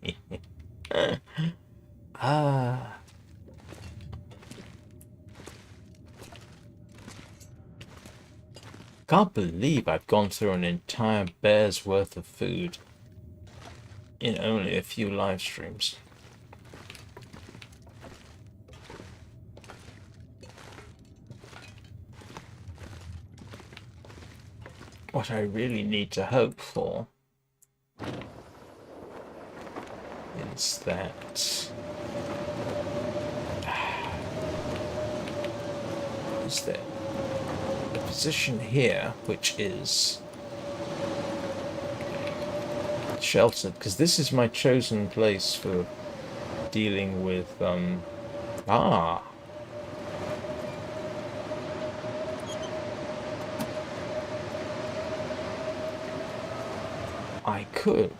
Can't believe I've gone through an entire bear's worth of food in only a few live streams. What I really need to hope for is that the position here, which is sheltered, because this is my chosen place for dealing with I could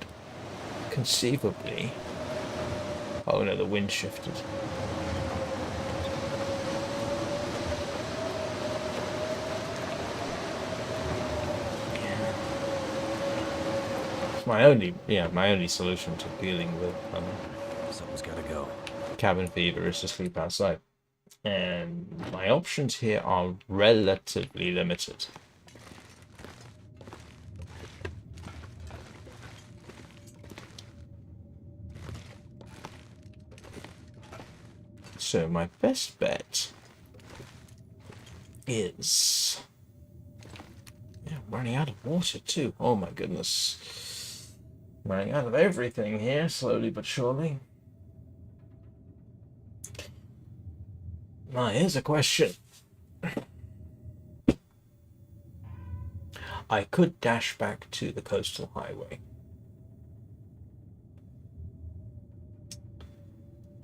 conceivably... Oh no, the wind shifted. It's my only solution to dealing with Something's gotta go. cabin fever is to sleep outside. And my options here are relatively limited. So my best bet is... Yeah, I'm running out of water too. Oh my goodness. I'm running out of everything here, slowly but surely. Now, here's a question. I could dash back to the coastal highway.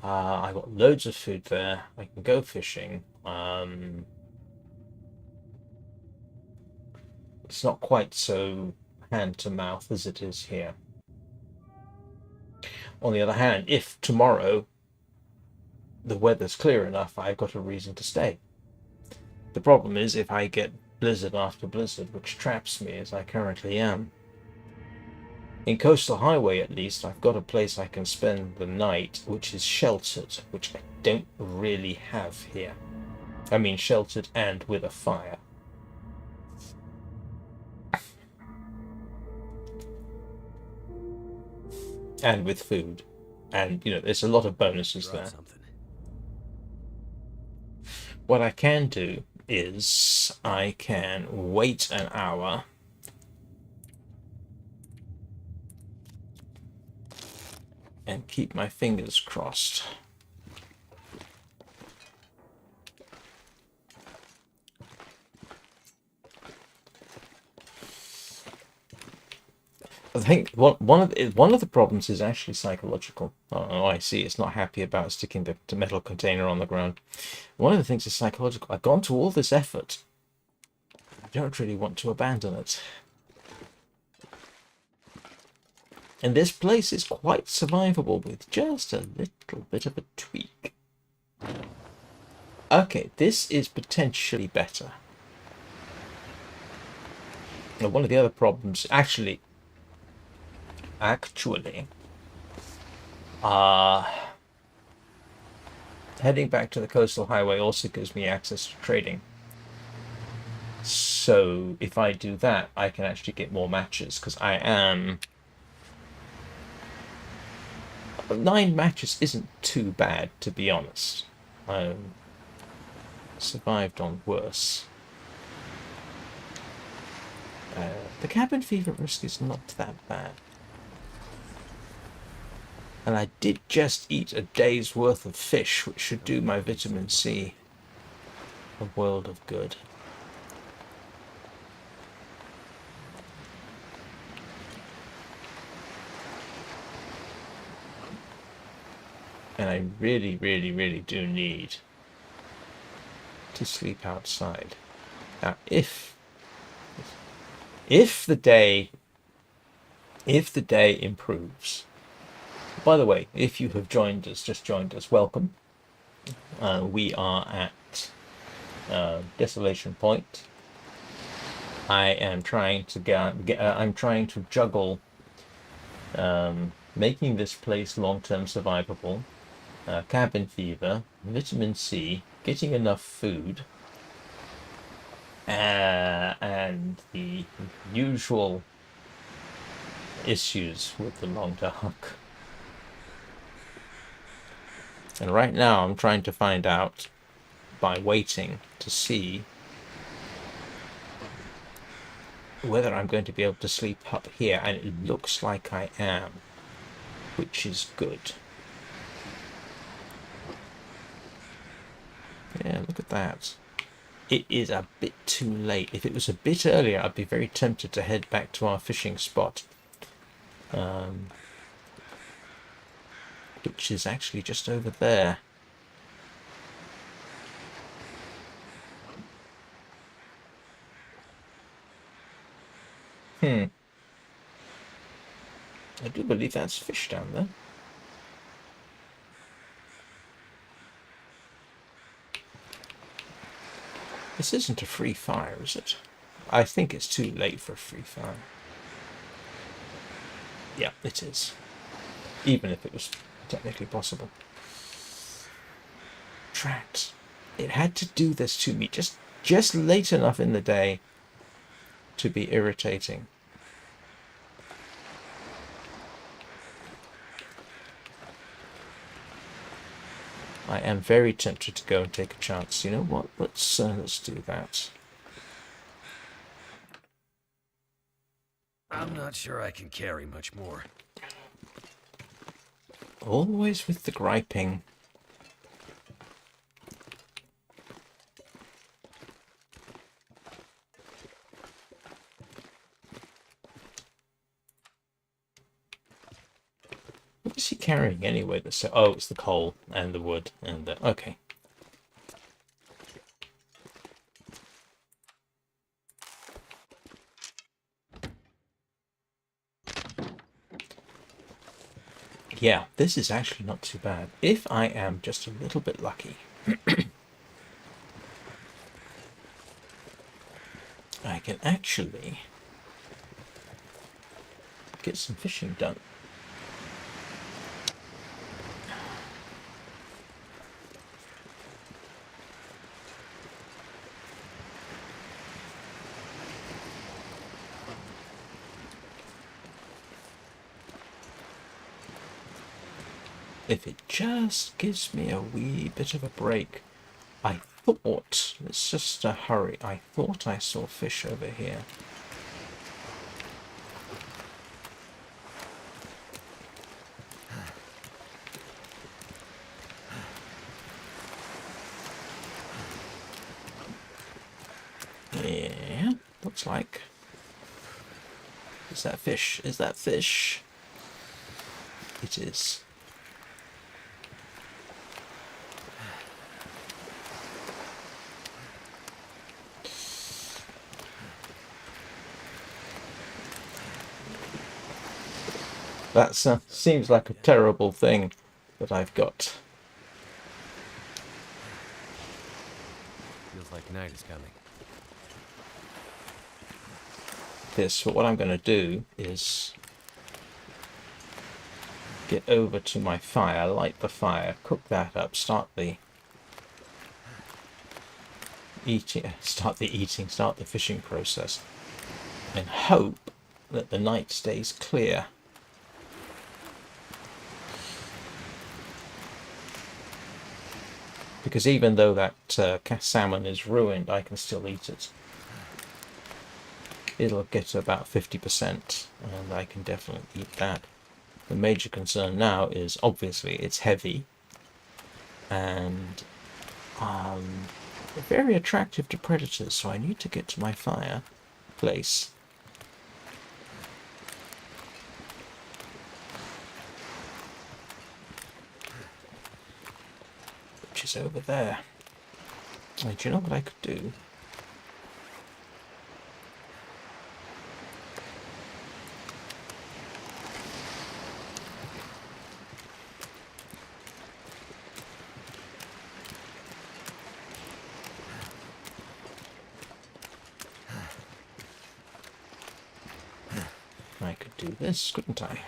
I've got loads of food there. I can go fishing. It's not quite so hand to mouth as it is here. On the other hand, if tomorrow the weather's clear enough, I've got a reason to stay. The problem is if I get blizzard after blizzard, which traps me as I currently am. In Coastal Highway, at least, I've got a place I can spend the night, which is sheltered, which I don't really have here. I mean, sheltered and with a fire. And with food. And, you know, there's a lot of bonuses there. What I can do is I can wait an hour and keep my fingers crossed. I think one of the problems is actually psychological. Oh, I see. It's not happy about sticking the metal container on the ground. One of the things is psychological. I've gone to all this effort. I don't really want to abandon it. And this place is quite survivable with just a little bit of a tweak. Okay, this is potentially better. Now, one of the other problems, actually, heading back to the coastal highway also gives me access to trading. So if I do that, I can actually get more matches, because I am... 9 matches isn't too bad, to be honest. I survived on worse. The cabin fever risk is not that bad. And I did just eat a day's worth of fish, which should do my vitamin C a world of good. And I really, really, really do need to sleep outside. Now, if the day improves. By the way, if you have just joined us, welcome. We are at Desolation Point. I am trying to I'm trying to juggle making this place long-term survivable, cabin fever, vitamin C, getting enough food, and the usual issues with the long dark. And right now I'm trying to find out, by waiting, to see whether I'm going to be able to sleep up here, and it looks like I am, which is good. Yeah, look at that. It is a bit too late. If it was a bit earlier, I'd be very tempted to head back to our fishing spot. Which is actually just over there. I do believe that's fish down there. This isn't a free fire, is it? I think it's too late for a free fire. Yeah, it is. Even if it was technically possible. Tracks. It had to do this to me just late enough in the day to be irritating. I am very tempted to go and take a chance. You know what? Let's do that. I'm not sure I can carry much more. Always with the griping. What is he carrying anyway? Oh, it's the coal and the wood and the... Okay. Yeah, this is actually not too bad. If I am just a little bit lucky, I can actually get some fishing done. If it just gives me a wee bit of a break. I thought, let's just hurry, I thought I saw fish over here. Yeah, looks like. Is that fish? Is that fish? It is. That seems like a terrible thing that I've got. Feels like night is coming. But what I'm going to do is get over to my fire, light the fire, cook that up, start the fishing process, and hope that the night stays clear. Because even though that salmon is ruined, I can still eat it. It'll get to about 50%, and I can definitely eat that. The major concern now is obviously it's heavy, and very attractive to predators, so I need to get to my fireplace. Which is over there. And do you know what I could do? I could do this, couldn't I?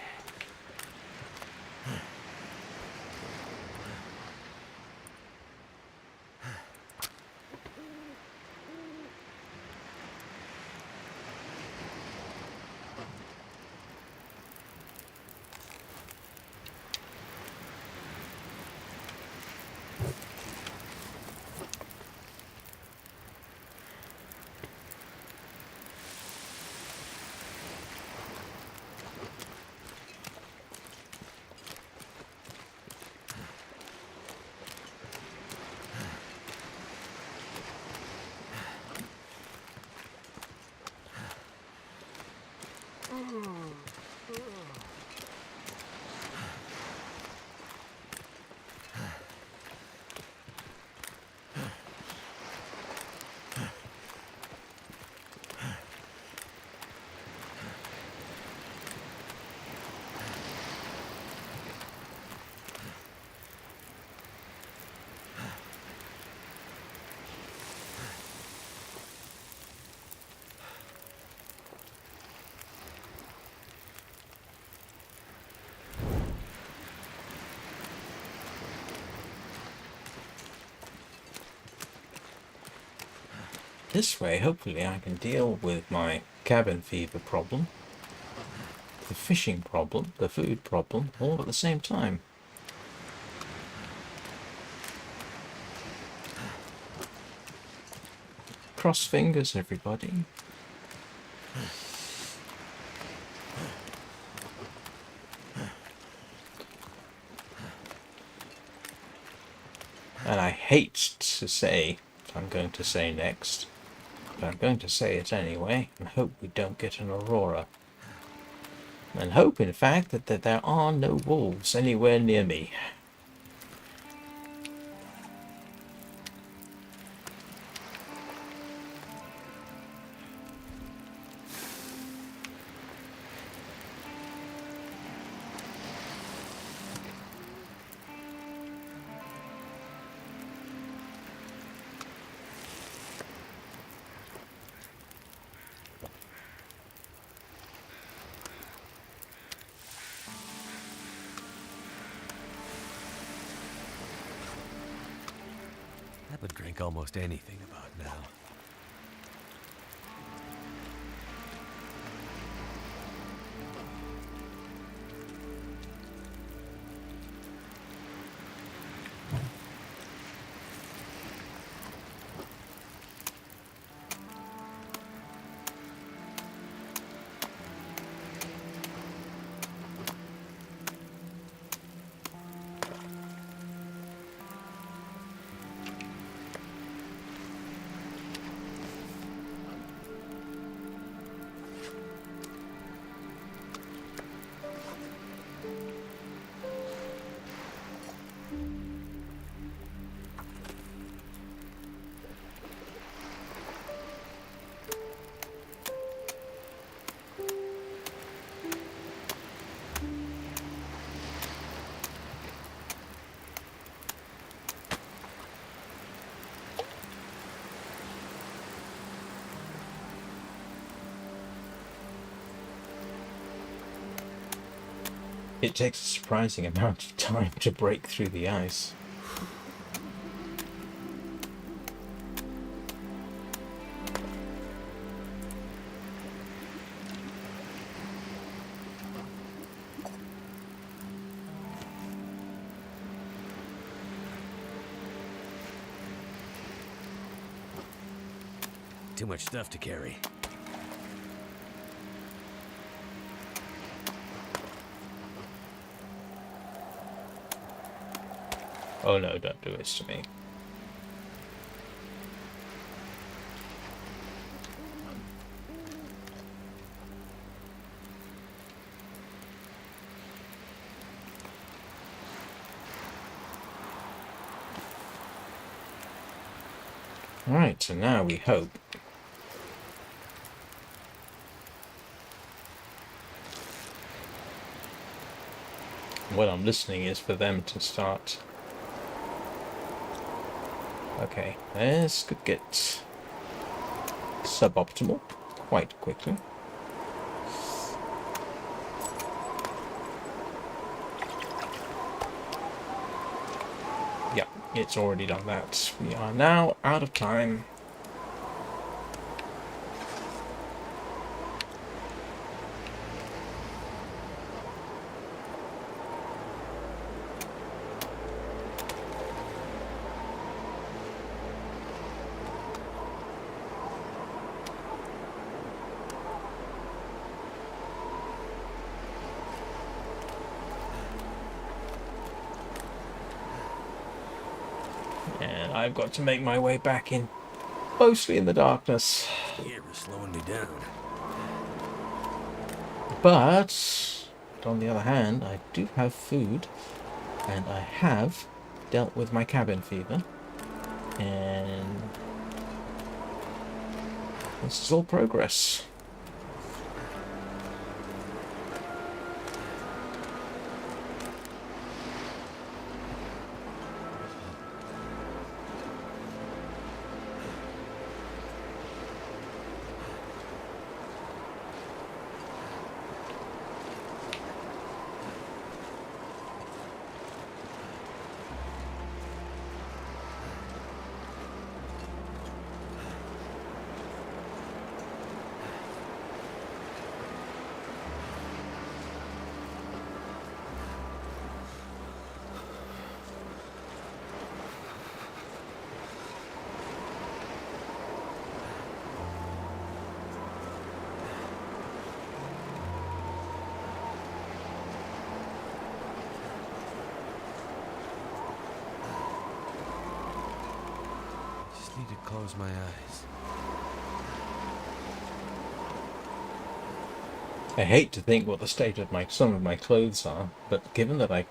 This way, hopefully, I can deal with my cabin fever problem, the fishing problem, the food problem, all at the same time. Cross fingers, everybody. And I hate to say what I'm going to say next, but I'm going to say it anyway, and hope we don't get an aurora. And hope, in fact, that there are no wolves anywhere near me. I would drink almost anything about now. It takes a surprising amount of time to break through the ice. Too much stuff to carry. Oh no, don't do this to me. Right, so now we hope what I'm listening is for them to start. Okay, this could get suboptimal quite quickly. Yeah, it's already done that. We are now out of time. And I've got to make my way back in, mostly in the darkness. Gear is slowing me down. But on the other hand, I do have food, and I have dealt with my cabin fever, and this is all progress. Need to close my eyes. I hate to think what the state of some of my clothes are, but given that I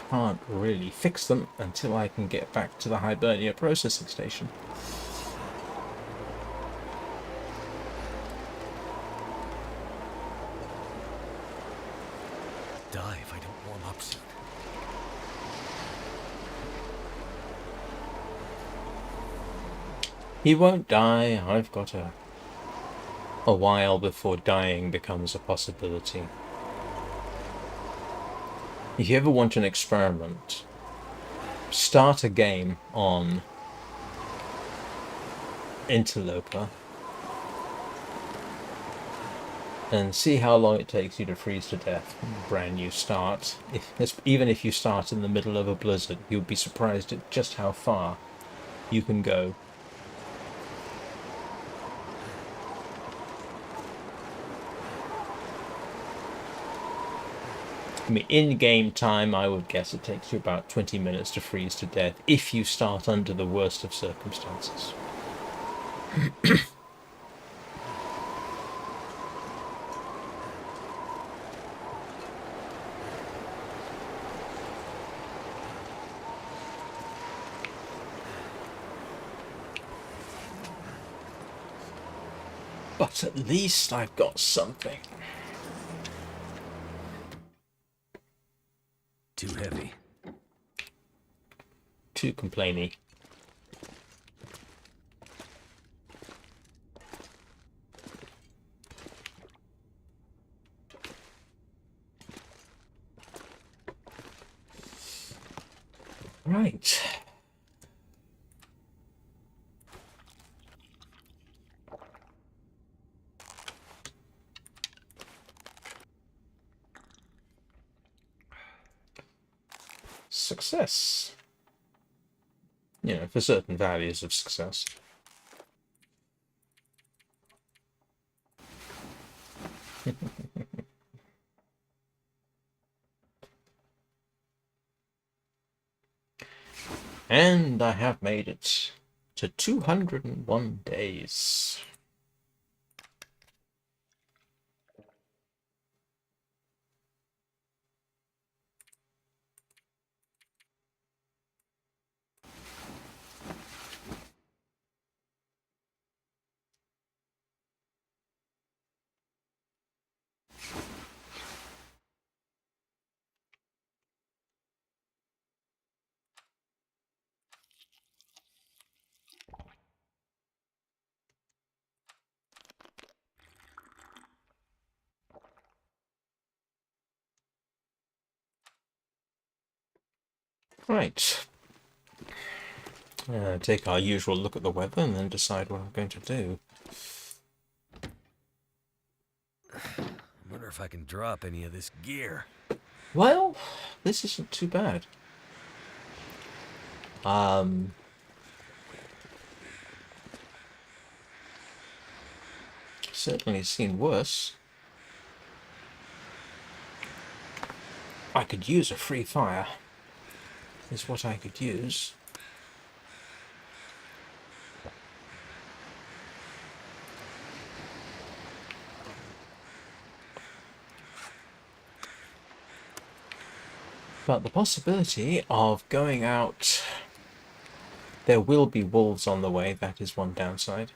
can't really fix them until I can get back to the Hibernia processing station. Die if I don't warm up soon. He won't die. I've got a while before dying becomes a possibility. If you ever want an experiment, start a game on Interloper and see how long it takes you to freeze to death. Brand new start. Even if you start in the middle of a blizzard, you'll be surprised at just how far you can go. I mean, in-game time, I would guess it takes you about 20 minutes to freeze to death if you start under the worst of circumstances. But at least I've got something. Too heavy. Too complainy. Right. Success. You know, for certain values of success. And I have made it to 201 days. Right. Take our usual look at the weather and then decide what I'm going to do. I wonder if I can drop any of this gear. Well, this isn't too bad. Certainly seen worse. I could use a free fire, is what I could use. But the possibility of going out... There will be wolves on the way, that is one downside.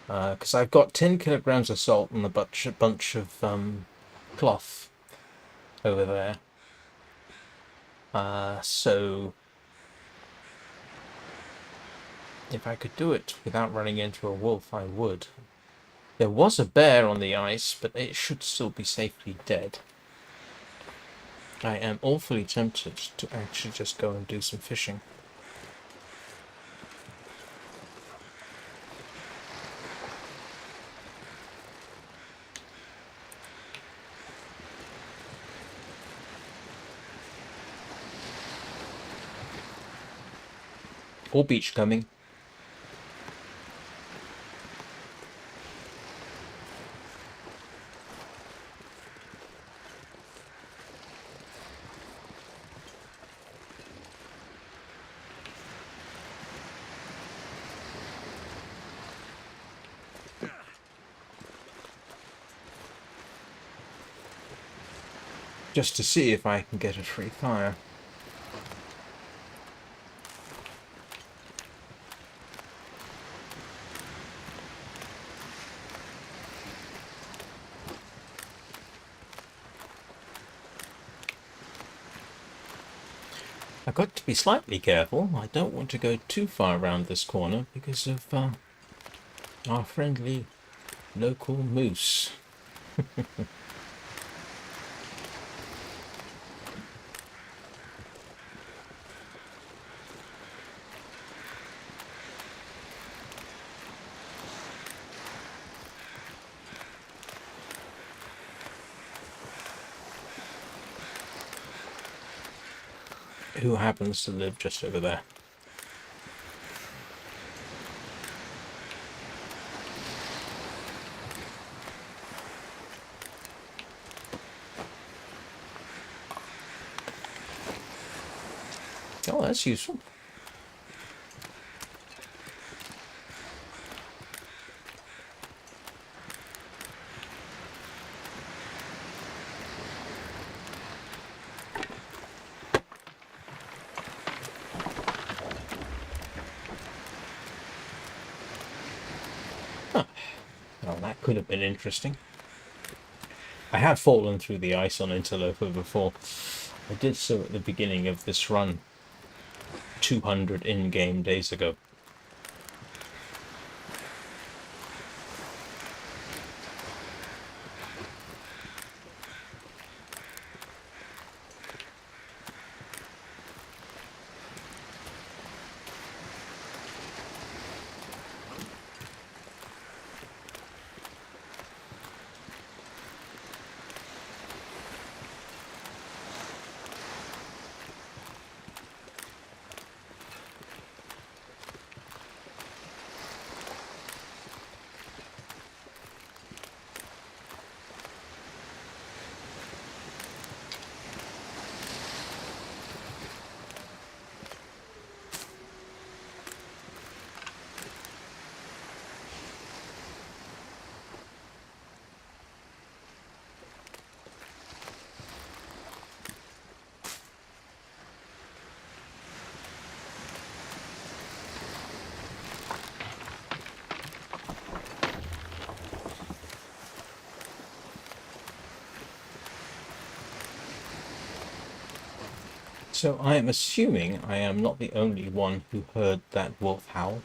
Because I've got 10 kilograms of salt and a bunch of cloth over there. So if I could do it without running into a wolf, I would. There was a bear on the ice, but it should still be safely dead. I am awfully tempted to actually just go and do some fishing. Or beach coming. just to see if I can get a free fire. I've got to be slightly careful. I don't want to go too far around this corner because of our friendly local moose. Who happens to live just over there. Oh, that's useful. Huh. Well, that could have been interesting. I have fallen through the ice on Interloper before. I did so at the beginning of this run 200 in-game days ago. So I am assuming I am not the only one who heard that wolf howl.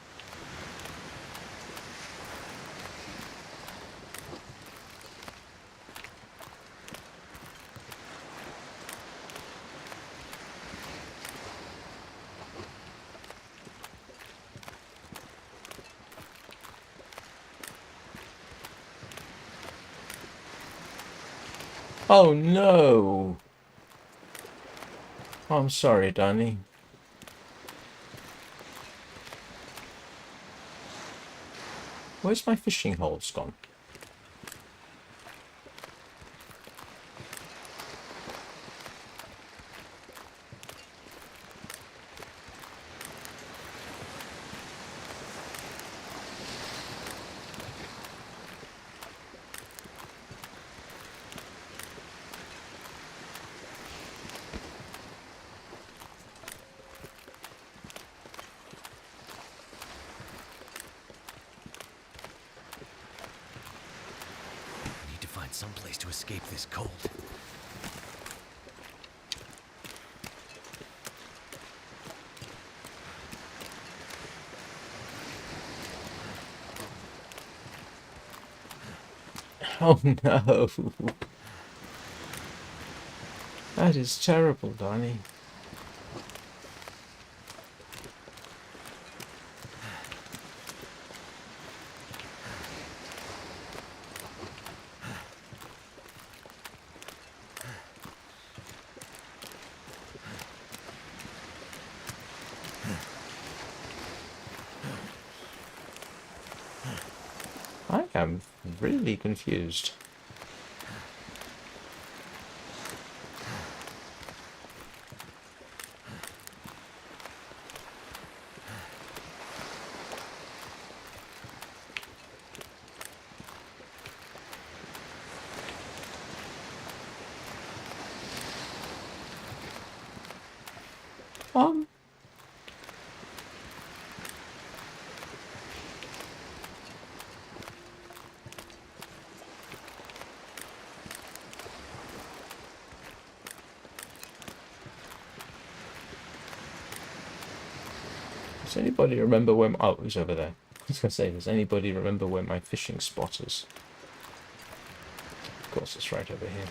Oh no! I'm sorry, Danny. Where's my fishing holes gone? Someplace to escape this cold. Oh no! That is terrible, Danny. I am really confused. Does anybody remember where... Oh, it was over there. I was going to say, does anybody remember where my fishing spot is? Of course, it's right over here.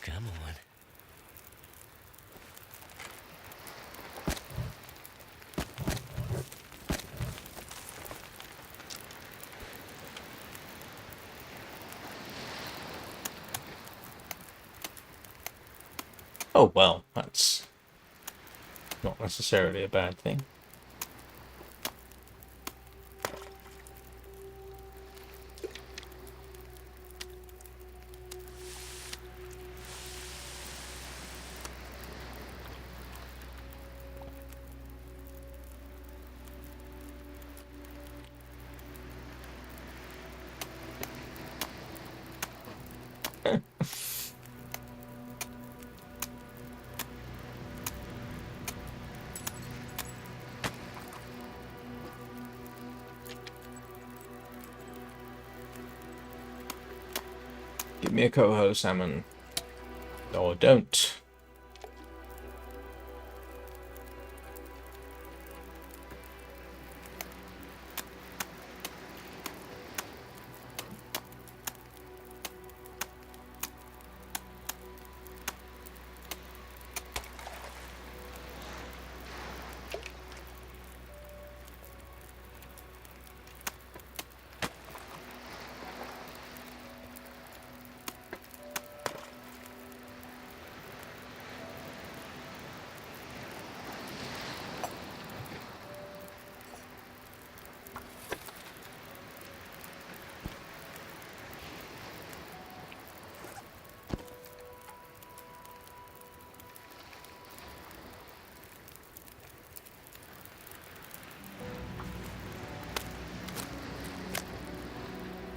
Come on. Oh, well, that's not necessarily a bad thing. Give me a coho salmon. Or don't.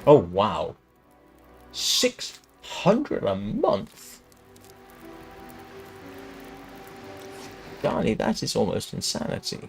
Oh, wow. 600 a month? Darnie, that is almost insanity.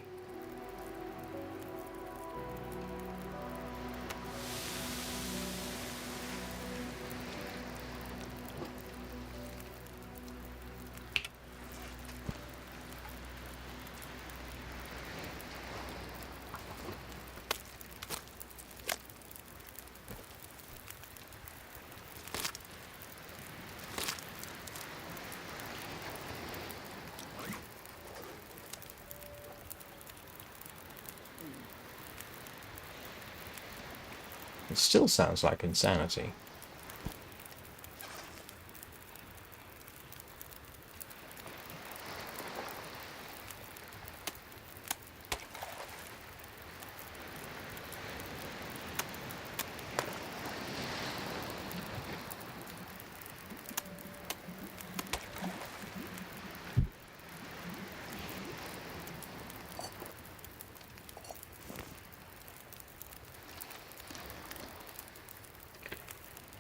It still sounds like insanity.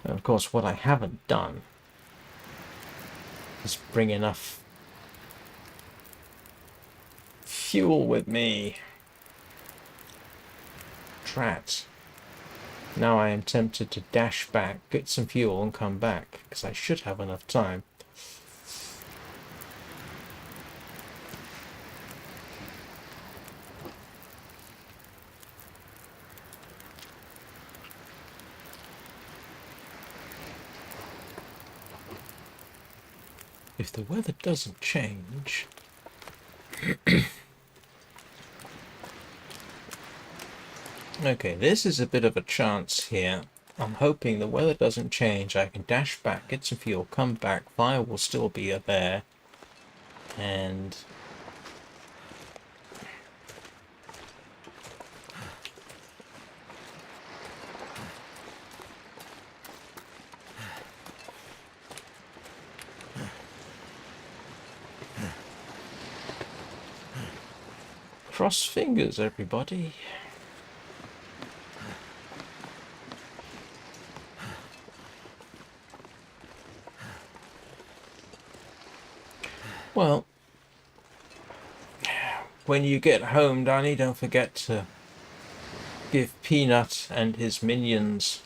And of course, what I haven't done is bring enough fuel with me. Drat. Now I am tempted to dash back, get some fuel, and come back, because I should have enough time. If the weather doesn't change... Okay, this is a bit of a chance here. I'm hoping the weather doesn't change. I can dash back, get some fuel, come back. Fire will still be there. And... Cross fingers, everybody. Well, when you get home, Danny, don't forget to give Peanut and his minions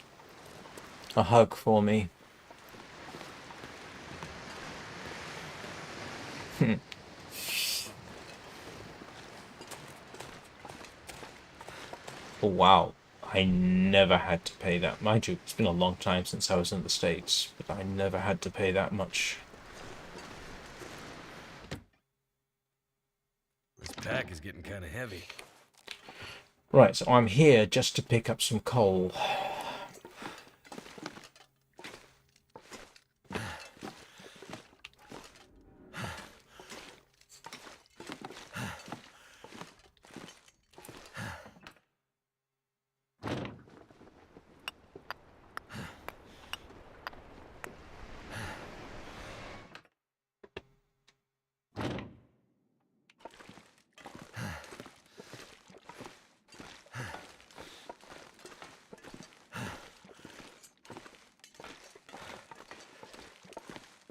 a hug for me. Oh, wow. I never had to pay that. Mind you, it's been a long time since I was in the States, but I never had to pay that much. This pack is getting kind of heavy. Right, so I'm here just to pick up some coal.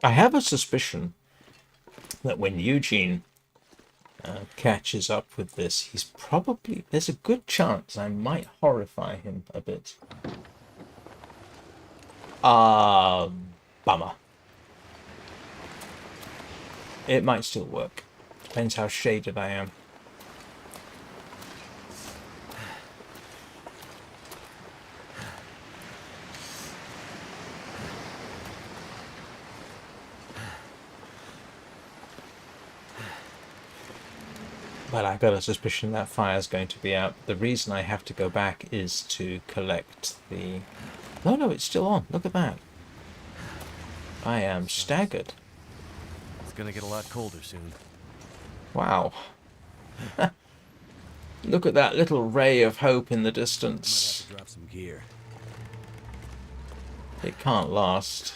I have a suspicion that when Eugene catches up with this, there's a good chance I might horrify him a bit. Bummer. It might still work. Depends how shaded I am. But I got a suspicion that fire's going to be out. The reason I have to go back is to collect the... No, it's still on. Look at that. I am staggered. It's gonna get a lot colder soon. Wow. Look at that little ray of hope in the Might have distance. to drop some gear. It can't last.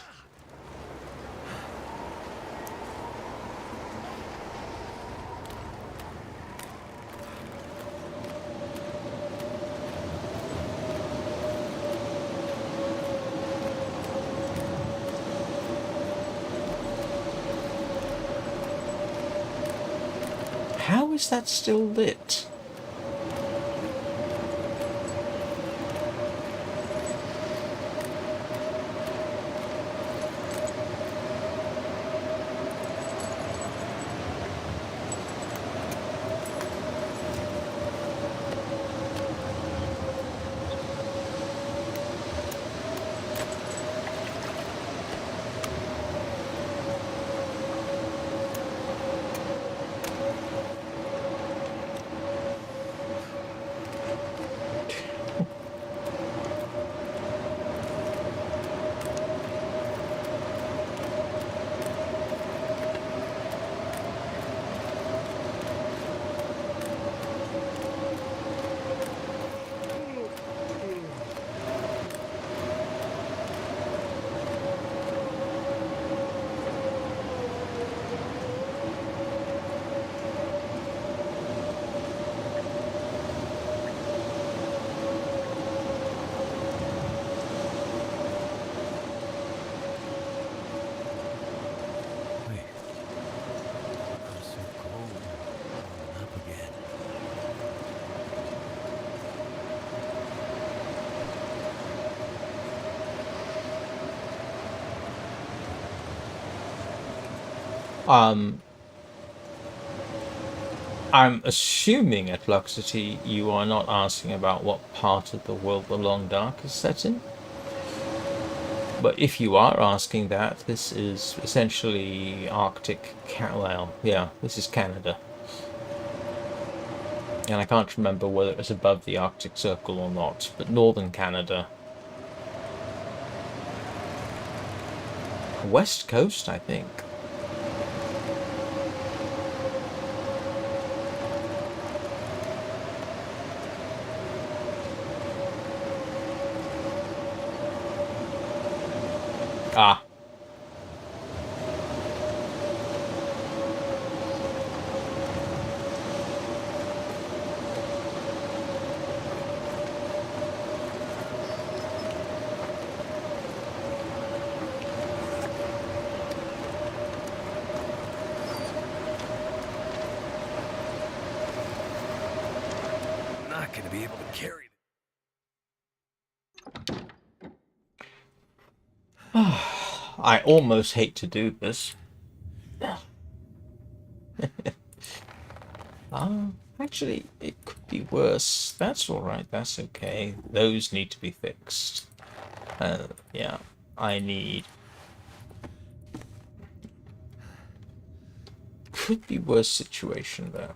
How is that still lit? Wait. I'm so cold. Warming up again. I'm assuming at Luxity you are not asking about what part of the world the Long Dark is set in. But if you are asking that, this is essentially Arctic, well, yeah, this is Canada. And I can't remember whether it was above the Arctic Circle or not, but northern Canada. West Coast, I think. Ah. gonna be able to carry it. I almost hate to do this. Actually, it could be worse. That's alright, that's okay. Those need to be fixed. Yeah, I need... Could be worse situation, though.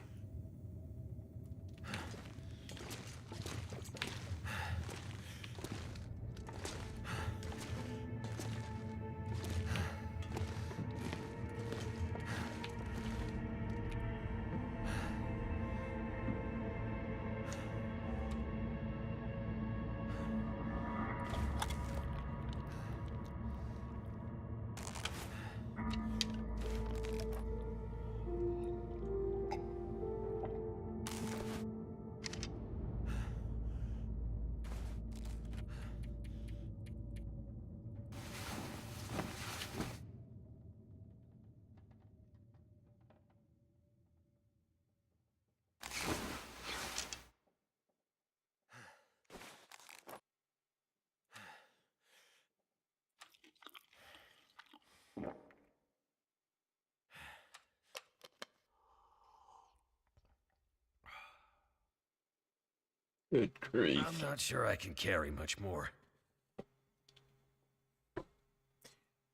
Good grief. I'm not sure I can carry much more.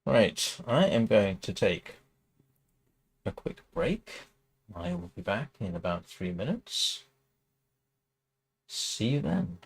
Right, I am going to take a quick break. I will be back in about 3 minutes. See you then.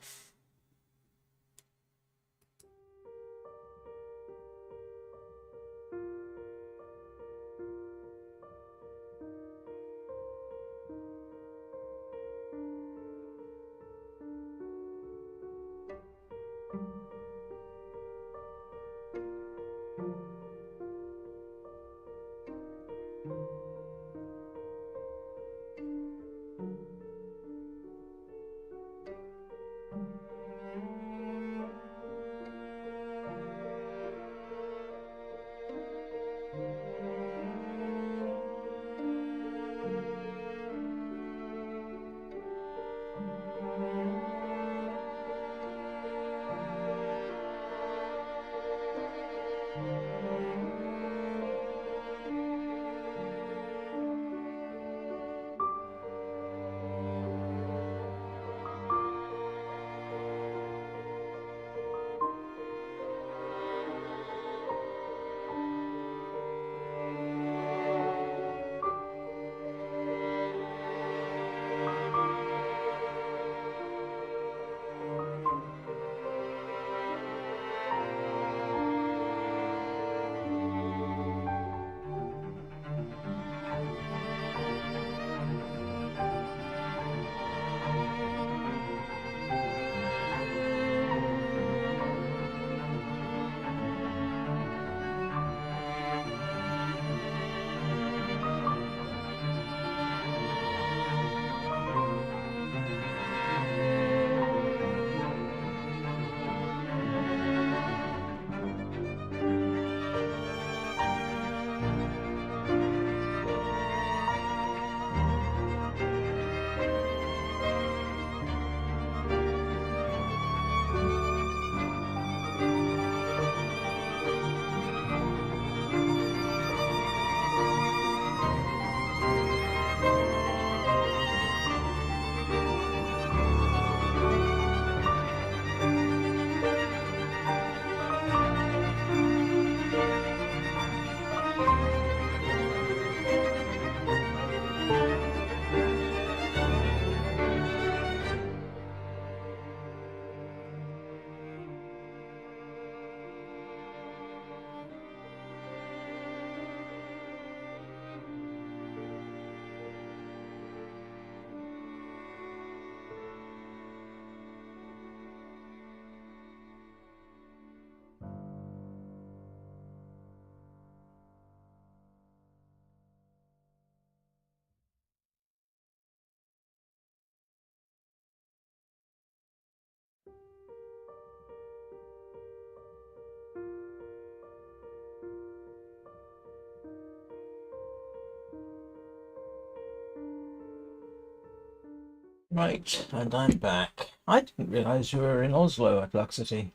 Right, and I'm back. I didn't realise you were in Oslo at Luck City.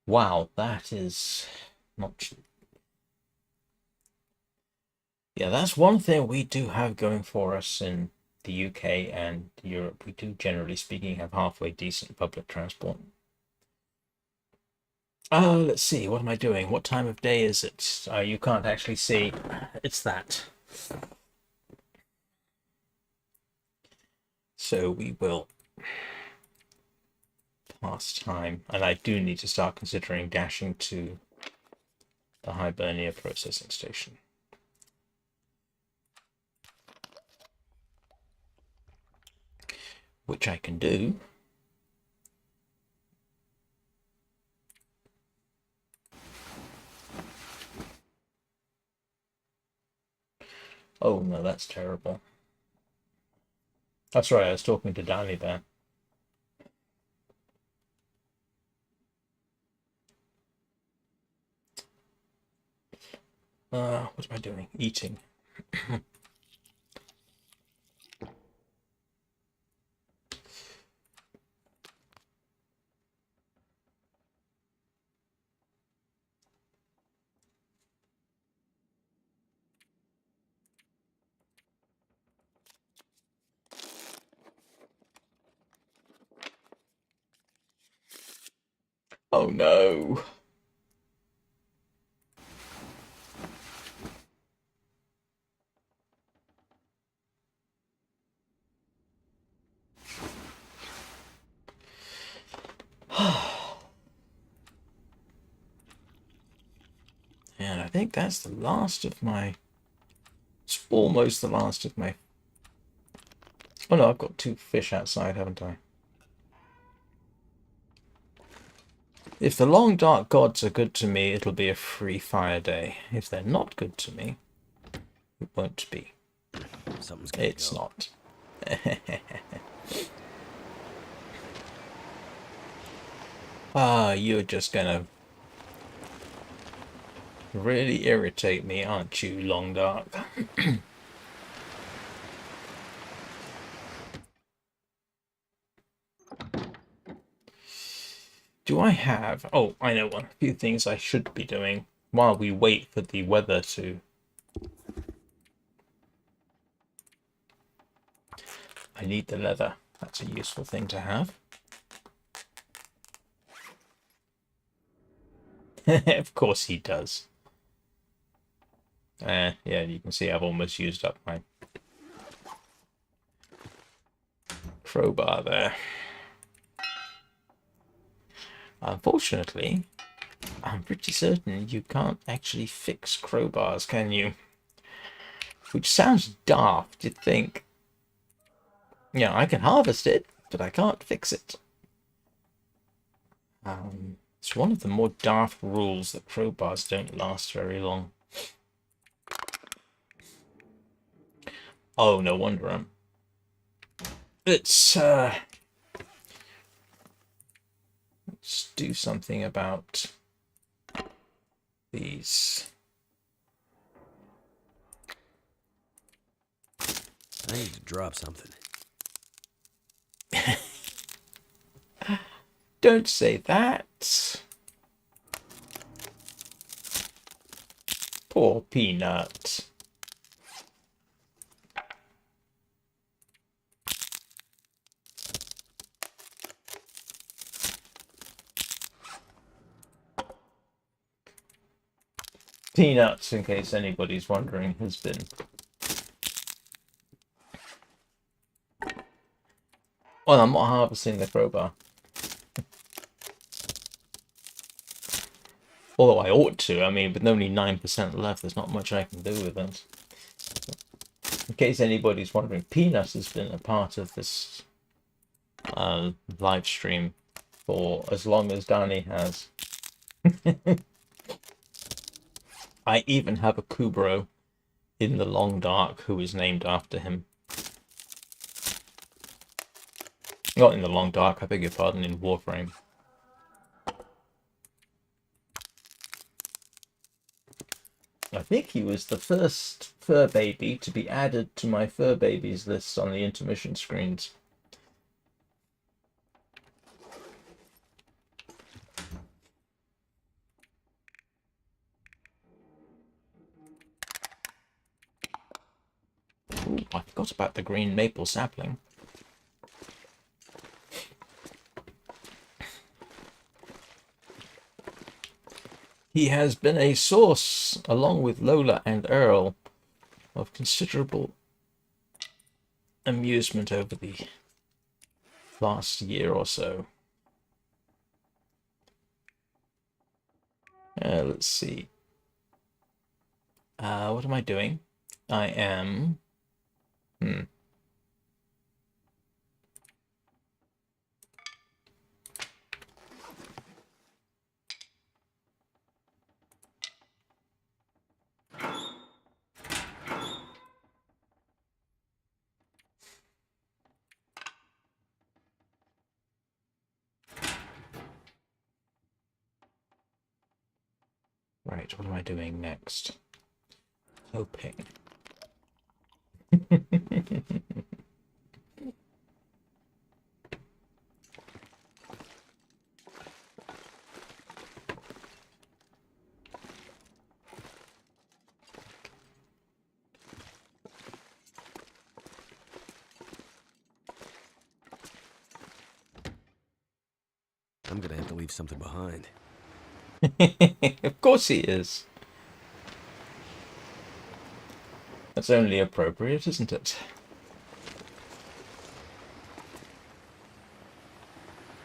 Wow, that is not... Yeah, that's one thing we do have going for us in the UK and Europe. We do, generally speaking, have halfway decent public transport. Let's see, what am I doing? What time of day is it? You can't actually see. It's that. So we will pass time, and I do need to start considering dashing to the Hibernia processing station. Which I can do. Oh no, that's terrible. That's right, I was talking to Danny there. What am I doing? Eating. Oh no. And I think that's the last of my... It's almost the last of my... Oh no, I've got 2 fish outside, haven't I? If the long dark gods are good to me, it'll be a free fire day. If they're not good to me, it won't be. Something's gonna It's go. not. You're just gonna really irritate me, aren't you, Long Dark? Do I have... Oh, I know one. A few things I should be doing while we wait for the weather to... I need the leather. That's a useful thing to have. Of course he does. Yeah, you can see I've almost used up my crowbar there. Unfortunately, I'm pretty certain you can't actually fix crowbars, can you? Which sounds daft, you'd think. Yeah, I can harvest it, but I can't fix it. It's one of the more daft rules that crowbars don't last very long. Oh, no wonder. Let's do something about these. I need to drop something. Don't say that. Poor Peanut. Peanuts, in case anybody's wondering, has been... Well, I'm not harvesting the crowbar. Although I ought to. I mean, with only 9% left, there's not much I can do with it. In case anybody's wondering, Peanut has been a part of this live stream for as long as Danny has. I even have a Kubro in the Long Dark who is named after him. Not in the Long Dark, I beg your pardon, in Warframe. I think he was the first fur baby to be added to my fur babies list on the intermission screens. Ooh, I forgot about the green maple sapling. He has been a source, along with Lola and Earl, of considerable amusement over the last year or so. Let's see. What am I doing? I am... Right, what am I doing next? Hoping. I'm gonna have to leave something behind. Of course he is. That's only appropriate, isn't it?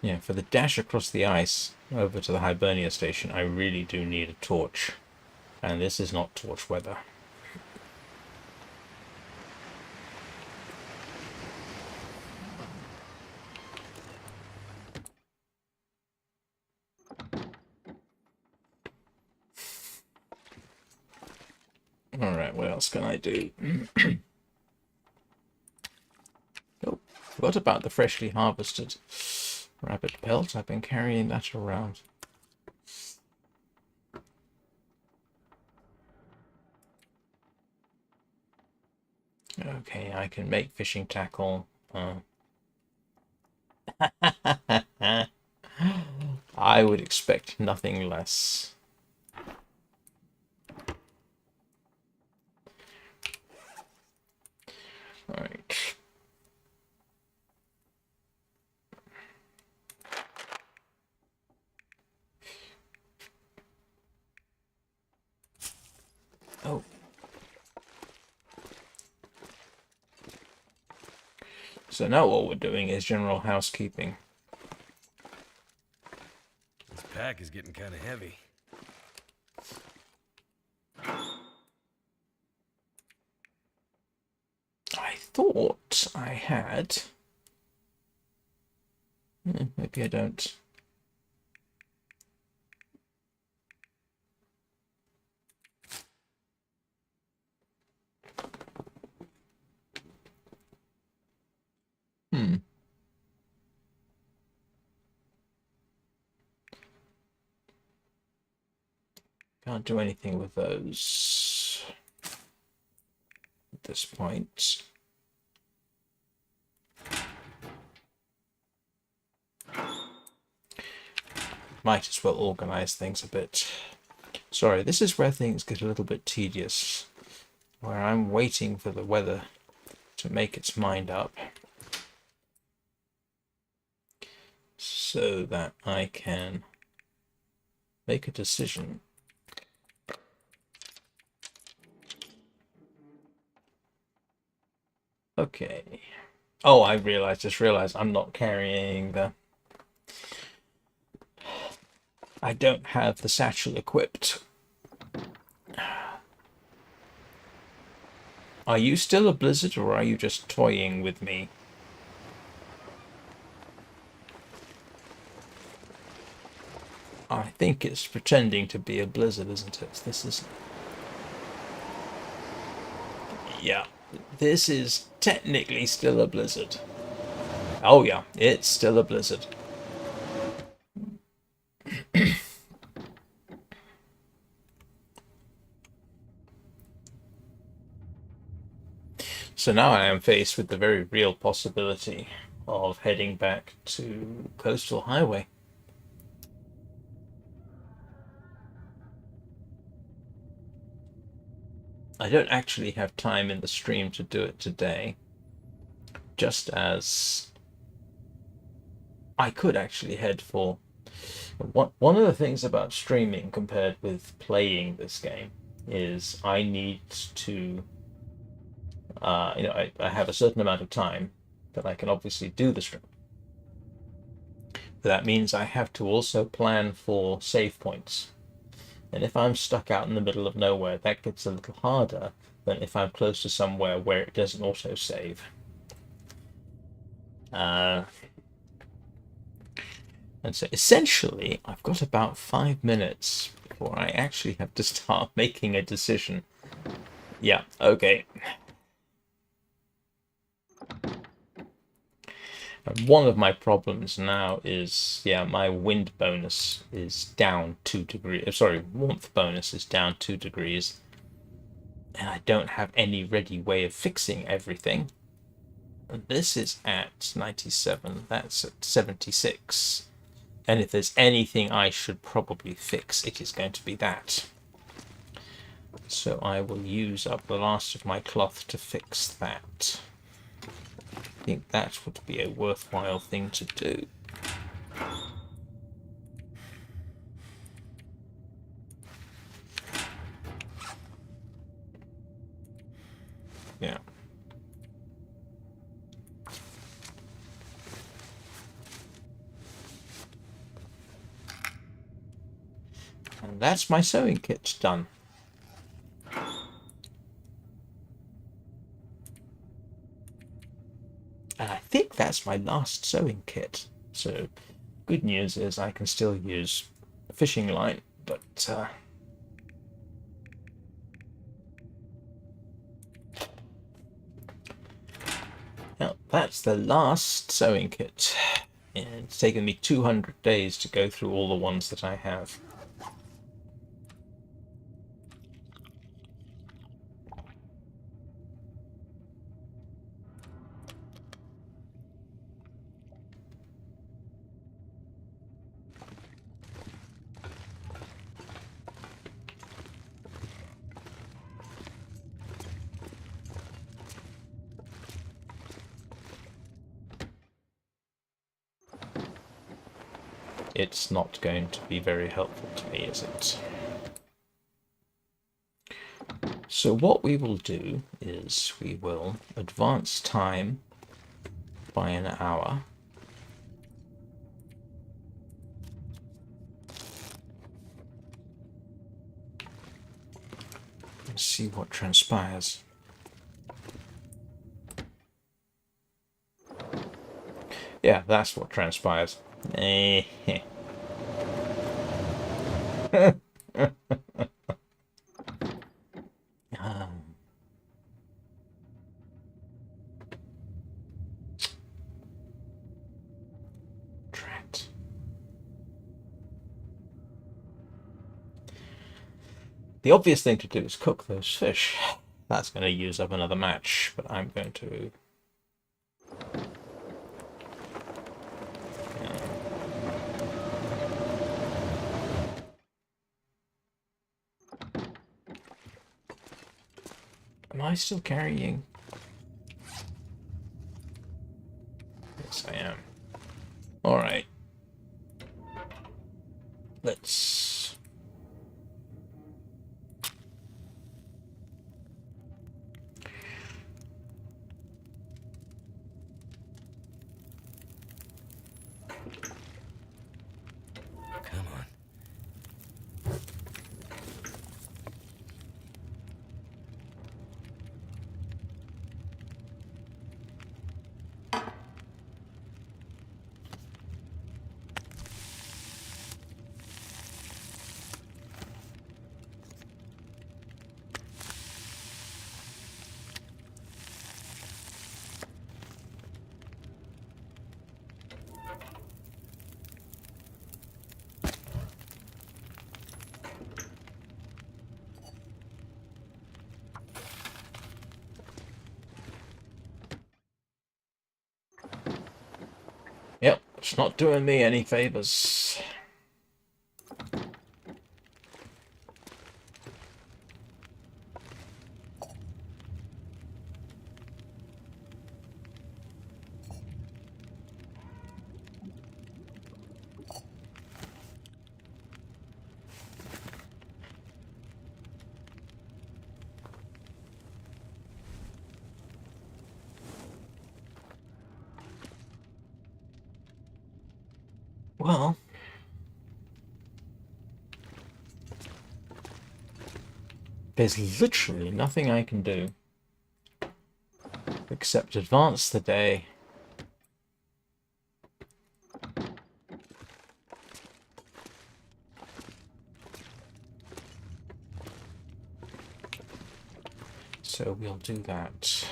Yeah, for the dash across the ice over to the Hibernia station, I really do need a torch. And this is not torch weather. Alright, what else can I do? Oh, forgot about the freshly harvested rabbit pelt. I've been carrying that around. Okay, I can make fishing tackle. I would expect nothing less. Alright. Oh. So now what we're doing is general housekeeping. This pack is getting kind of heavy. I thought I had... maybe I don't. Can't do anything with those at this point. Might as well organize things a bit. Sorry, this is where things get a little bit tedious, where I'm waiting for the weather to make its mind up so that I can make a decision. Okay. Oh, I just realized I'm not carrying the... I don't have the satchel equipped. Are you still a blizzard, or are you just toying with me? I think it's pretending to be a blizzard, isn't it? This is... Yeah, this is technically still a blizzard. Oh yeah, it's still a blizzard. So now I am faced with the very real possibility of heading back to Coastal Highway. I don't actually have time in the stream to do it today, just as I could actually head for... One of the things about streaming compared with playing this game is I need to, I have a certain amount of time that I can obviously do the stream. But that means I have to also plan for save points. And if I'm stuck out in the middle of nowhere, that gets a little harder than if I'm close to somewhere where it doesn't auto save. And so essentially, I've got about 5 minutes before I actually have to start making a decision. Yeah, okay. And one of my problems now is, my wind bonus is down 2 degrees. Sorry, warmth bonus is down 2 degrees. And I don't have any ready way of fixing everything. And this is at 97, that's at 76. And if there's anything I should probably fix, it is going to be that. So I will use up the last of my cloth to fix that. I think that would be a worthwhile thing to do. Yeah. And that's my sewing kit done. And I think that's my last sewing kit. So, good news is I can still use a fishing line, but now that's the last sewing kit. And it's taken me 200 days to go through all the ones that I have. It's not going to be very helpful to me, is it? So what we will do is we will advance time by an hour. Let's see what transpires. Yeah, that's what transpires. Drat. The obvious thing to do is cook those fish. That's going to use up another match, but I'm going to... Am I still carrying? Yes, I am. Alright. Let's... Come on. It's not doing me any favors. Well, there's literally nothing I can do except advance the day. So we'll do that.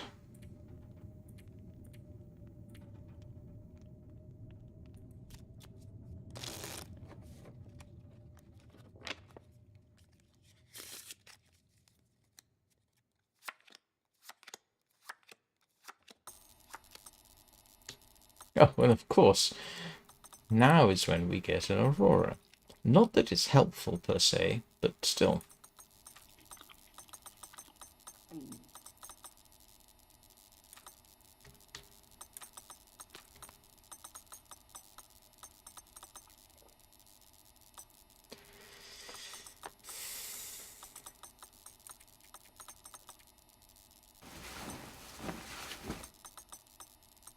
Oh, well, of course. Now is when we get an aurora. Not that it's helpful per se, but still.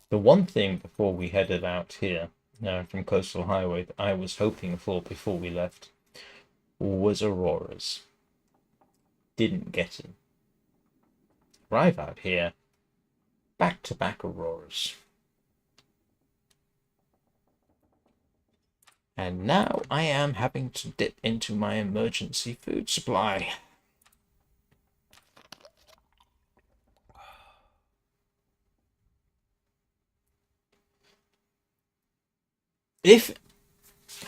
The one thing before we headed out here from Coastal Highway that I was hoping for before we left was auroras. Didn't get it. Arrive out here, back-to-back auroras. And now I am having to dip into my emergency food supply.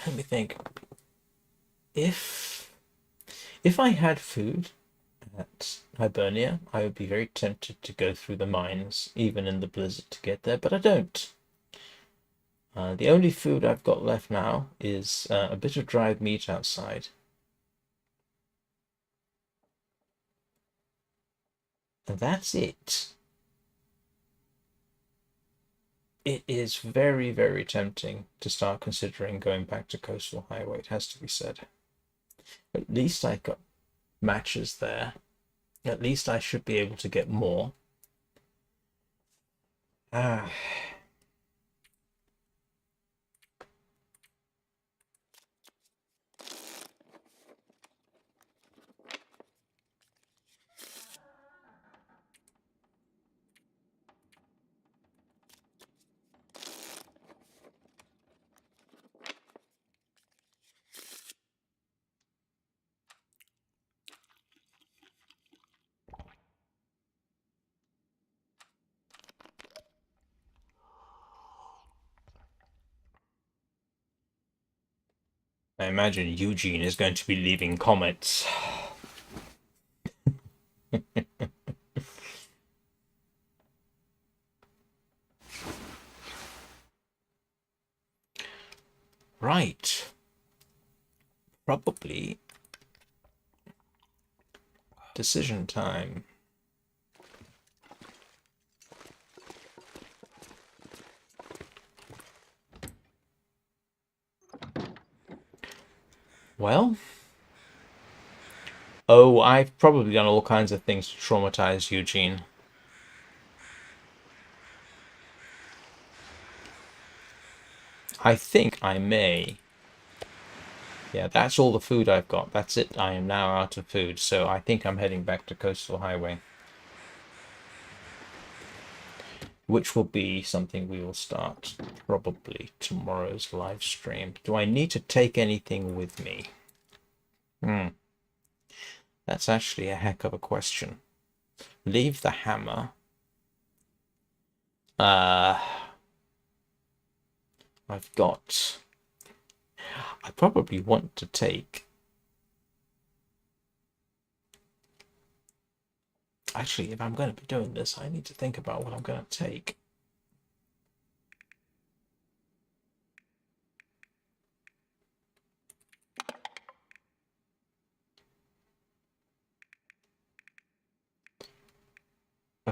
Let me think. If I had food at Hibernia, I would be very tempted to go through the mines, even in the blizzard, to get there, but I don't. The only food I've got left now is a bit of dried meat outside. And that's it. It is very, very tempting to start considering going back to Coastal Highway, it has to be said. At least I got matches there. At least I should be able to get more. Ah. I imagine Eugene is going to be leaving comments. Right. Probably decision time. Well, oh, I've probably done all kinds of things to traumatize Eugene. I think I may. Yeah, that's all the food I've got. That's it. I am now out of food, so I think I'm heading back to Coastal Highway. Which will be something we will start probably tomorrow's live stream. Do I need to take anything with me? That's actually a heck of a question. Leave the hammer. I've got... I probably want to take... Actually, if I'm going to be doing this, I need to think about what I'm going to take.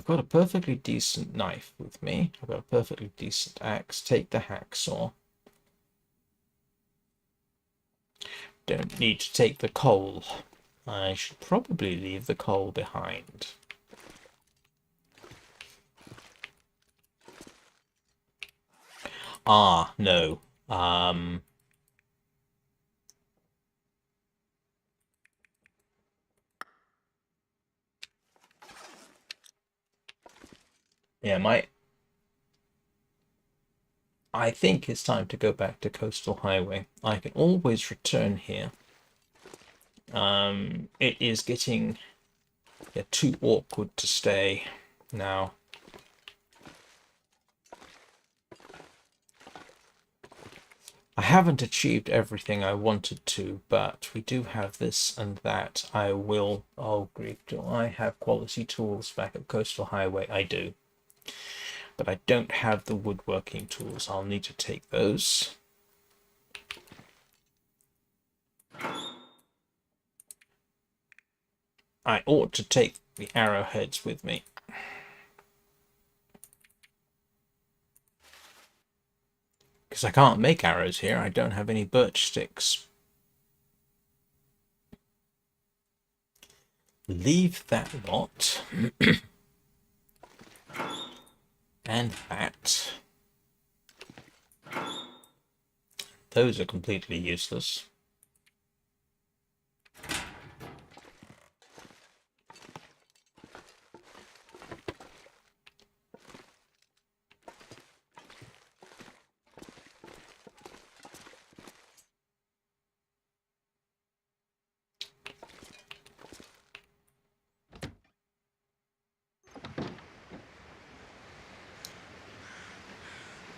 got a perfectly decent knife with me. I've got a perfectly decent axe. Take the hacksaw. Don't need to take the coal. I should probably leave the coal behind. Ah, no. Yeah, I think it's time to go back to Coastal Highway. I can always return here. It is getting too awkward to stay now. I haven't achieved everything I wanted to, but we do have this and that. I will... Oh, grief, do I have quality tools back at Coastal Highway? I do. But I don't have the woodworking tools. I'll need to take those. I ought to take the arrowheads with me. Because I can't make arrows here. I don't have any birch sticks. Leave that lot. And that. Those are completely useless.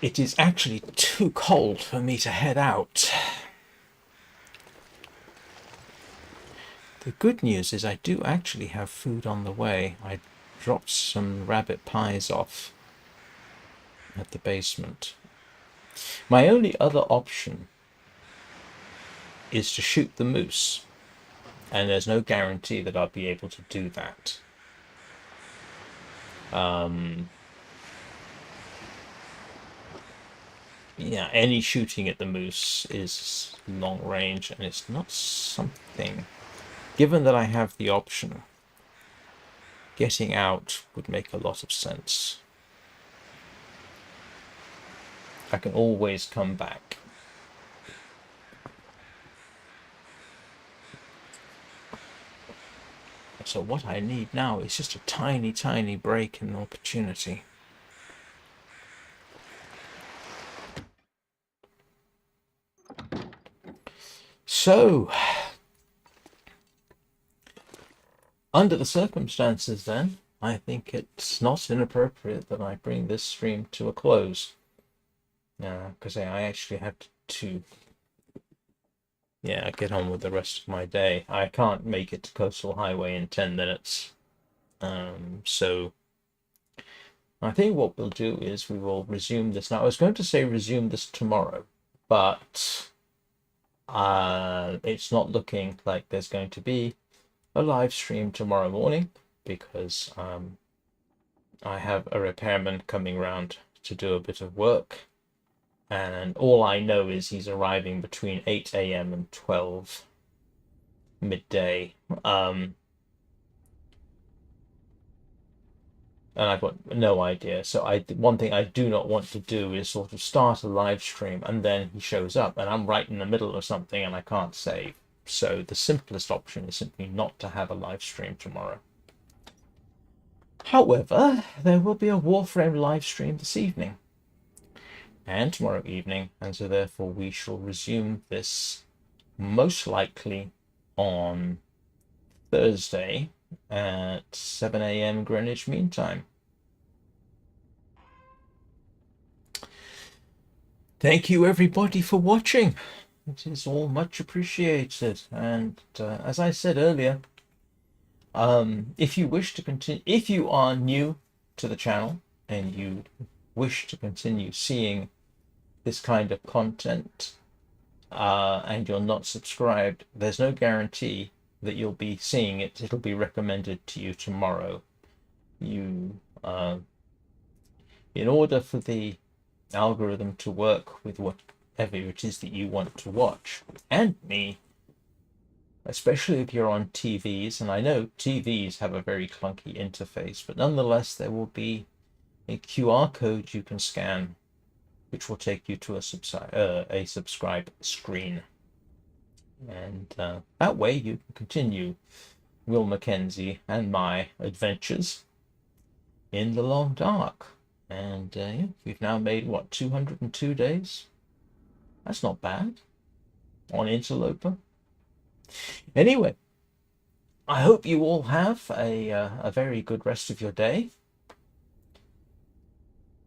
It is actually too cold for me to head out. The good news is I do actually have food on the way. I dropped some rabbit pies off at the basement. My only other option is to shoot the moose, and there's no guarantee that I'll be able to do that. Yeah, any shooting at the moose is long range, and it's not something... Given that I have the option, getting out would make a lot of sense. I can always come back. So what I need now is just a tiny, tiny break in opportunity. So, under the circumstances then, I think it's not inappropriate that I bring this stream to a close. Because I actually have to get on with the rest of my day. I can't make it to Coastal Highway in 10 minutes. So I think what we'll do is we will resume this. Now, I was going to say resume this tomorrow, but it's not looking like there's going to be a live stream tomorrow morning because I have a repairman coming around to do a bit of work, and all I know is he's arriving between 8 a.m. and 12 midday. And I've got no idea. So one thing I do not want to do is sort of start a live stream and then he shows up and I'm right in the middle of something and I can't save. So the simplest option is simply not to have a live stream tomorrow. However, there will be a Warframe live stream this evening and tomorrow evening, and so therefore we shall resume this most likely on Thursday at 7 a.m. Greenwich Mean Time. Thank you everybody for watching. It is all much appreciated. And as I said earlier, if you wish to continue, if you are new to the channel and you wish to continue seeing this kind of content and you're not subscribed, there's no guarantee that you'll be seeing it. It'll be recommended to you tomorrow. You In order for the algorithm to work with whatever it is that you want to watch, and me, especially if you're on TVs, and I know TVs have a very clunky interface, but nonetheless there will be a QR code you can scan, which will take you to a subscribe screen. And that way you can continue Will Mackenzie and my adventures in the long dark. And yeah, we've now made, what, 202 days? That's not bad on Interloper. Anyway, I hope you all have a very good rest of your day.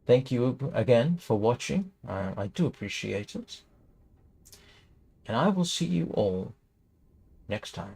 Thank you again for watching. I do appreciate it. And I will see you all next time.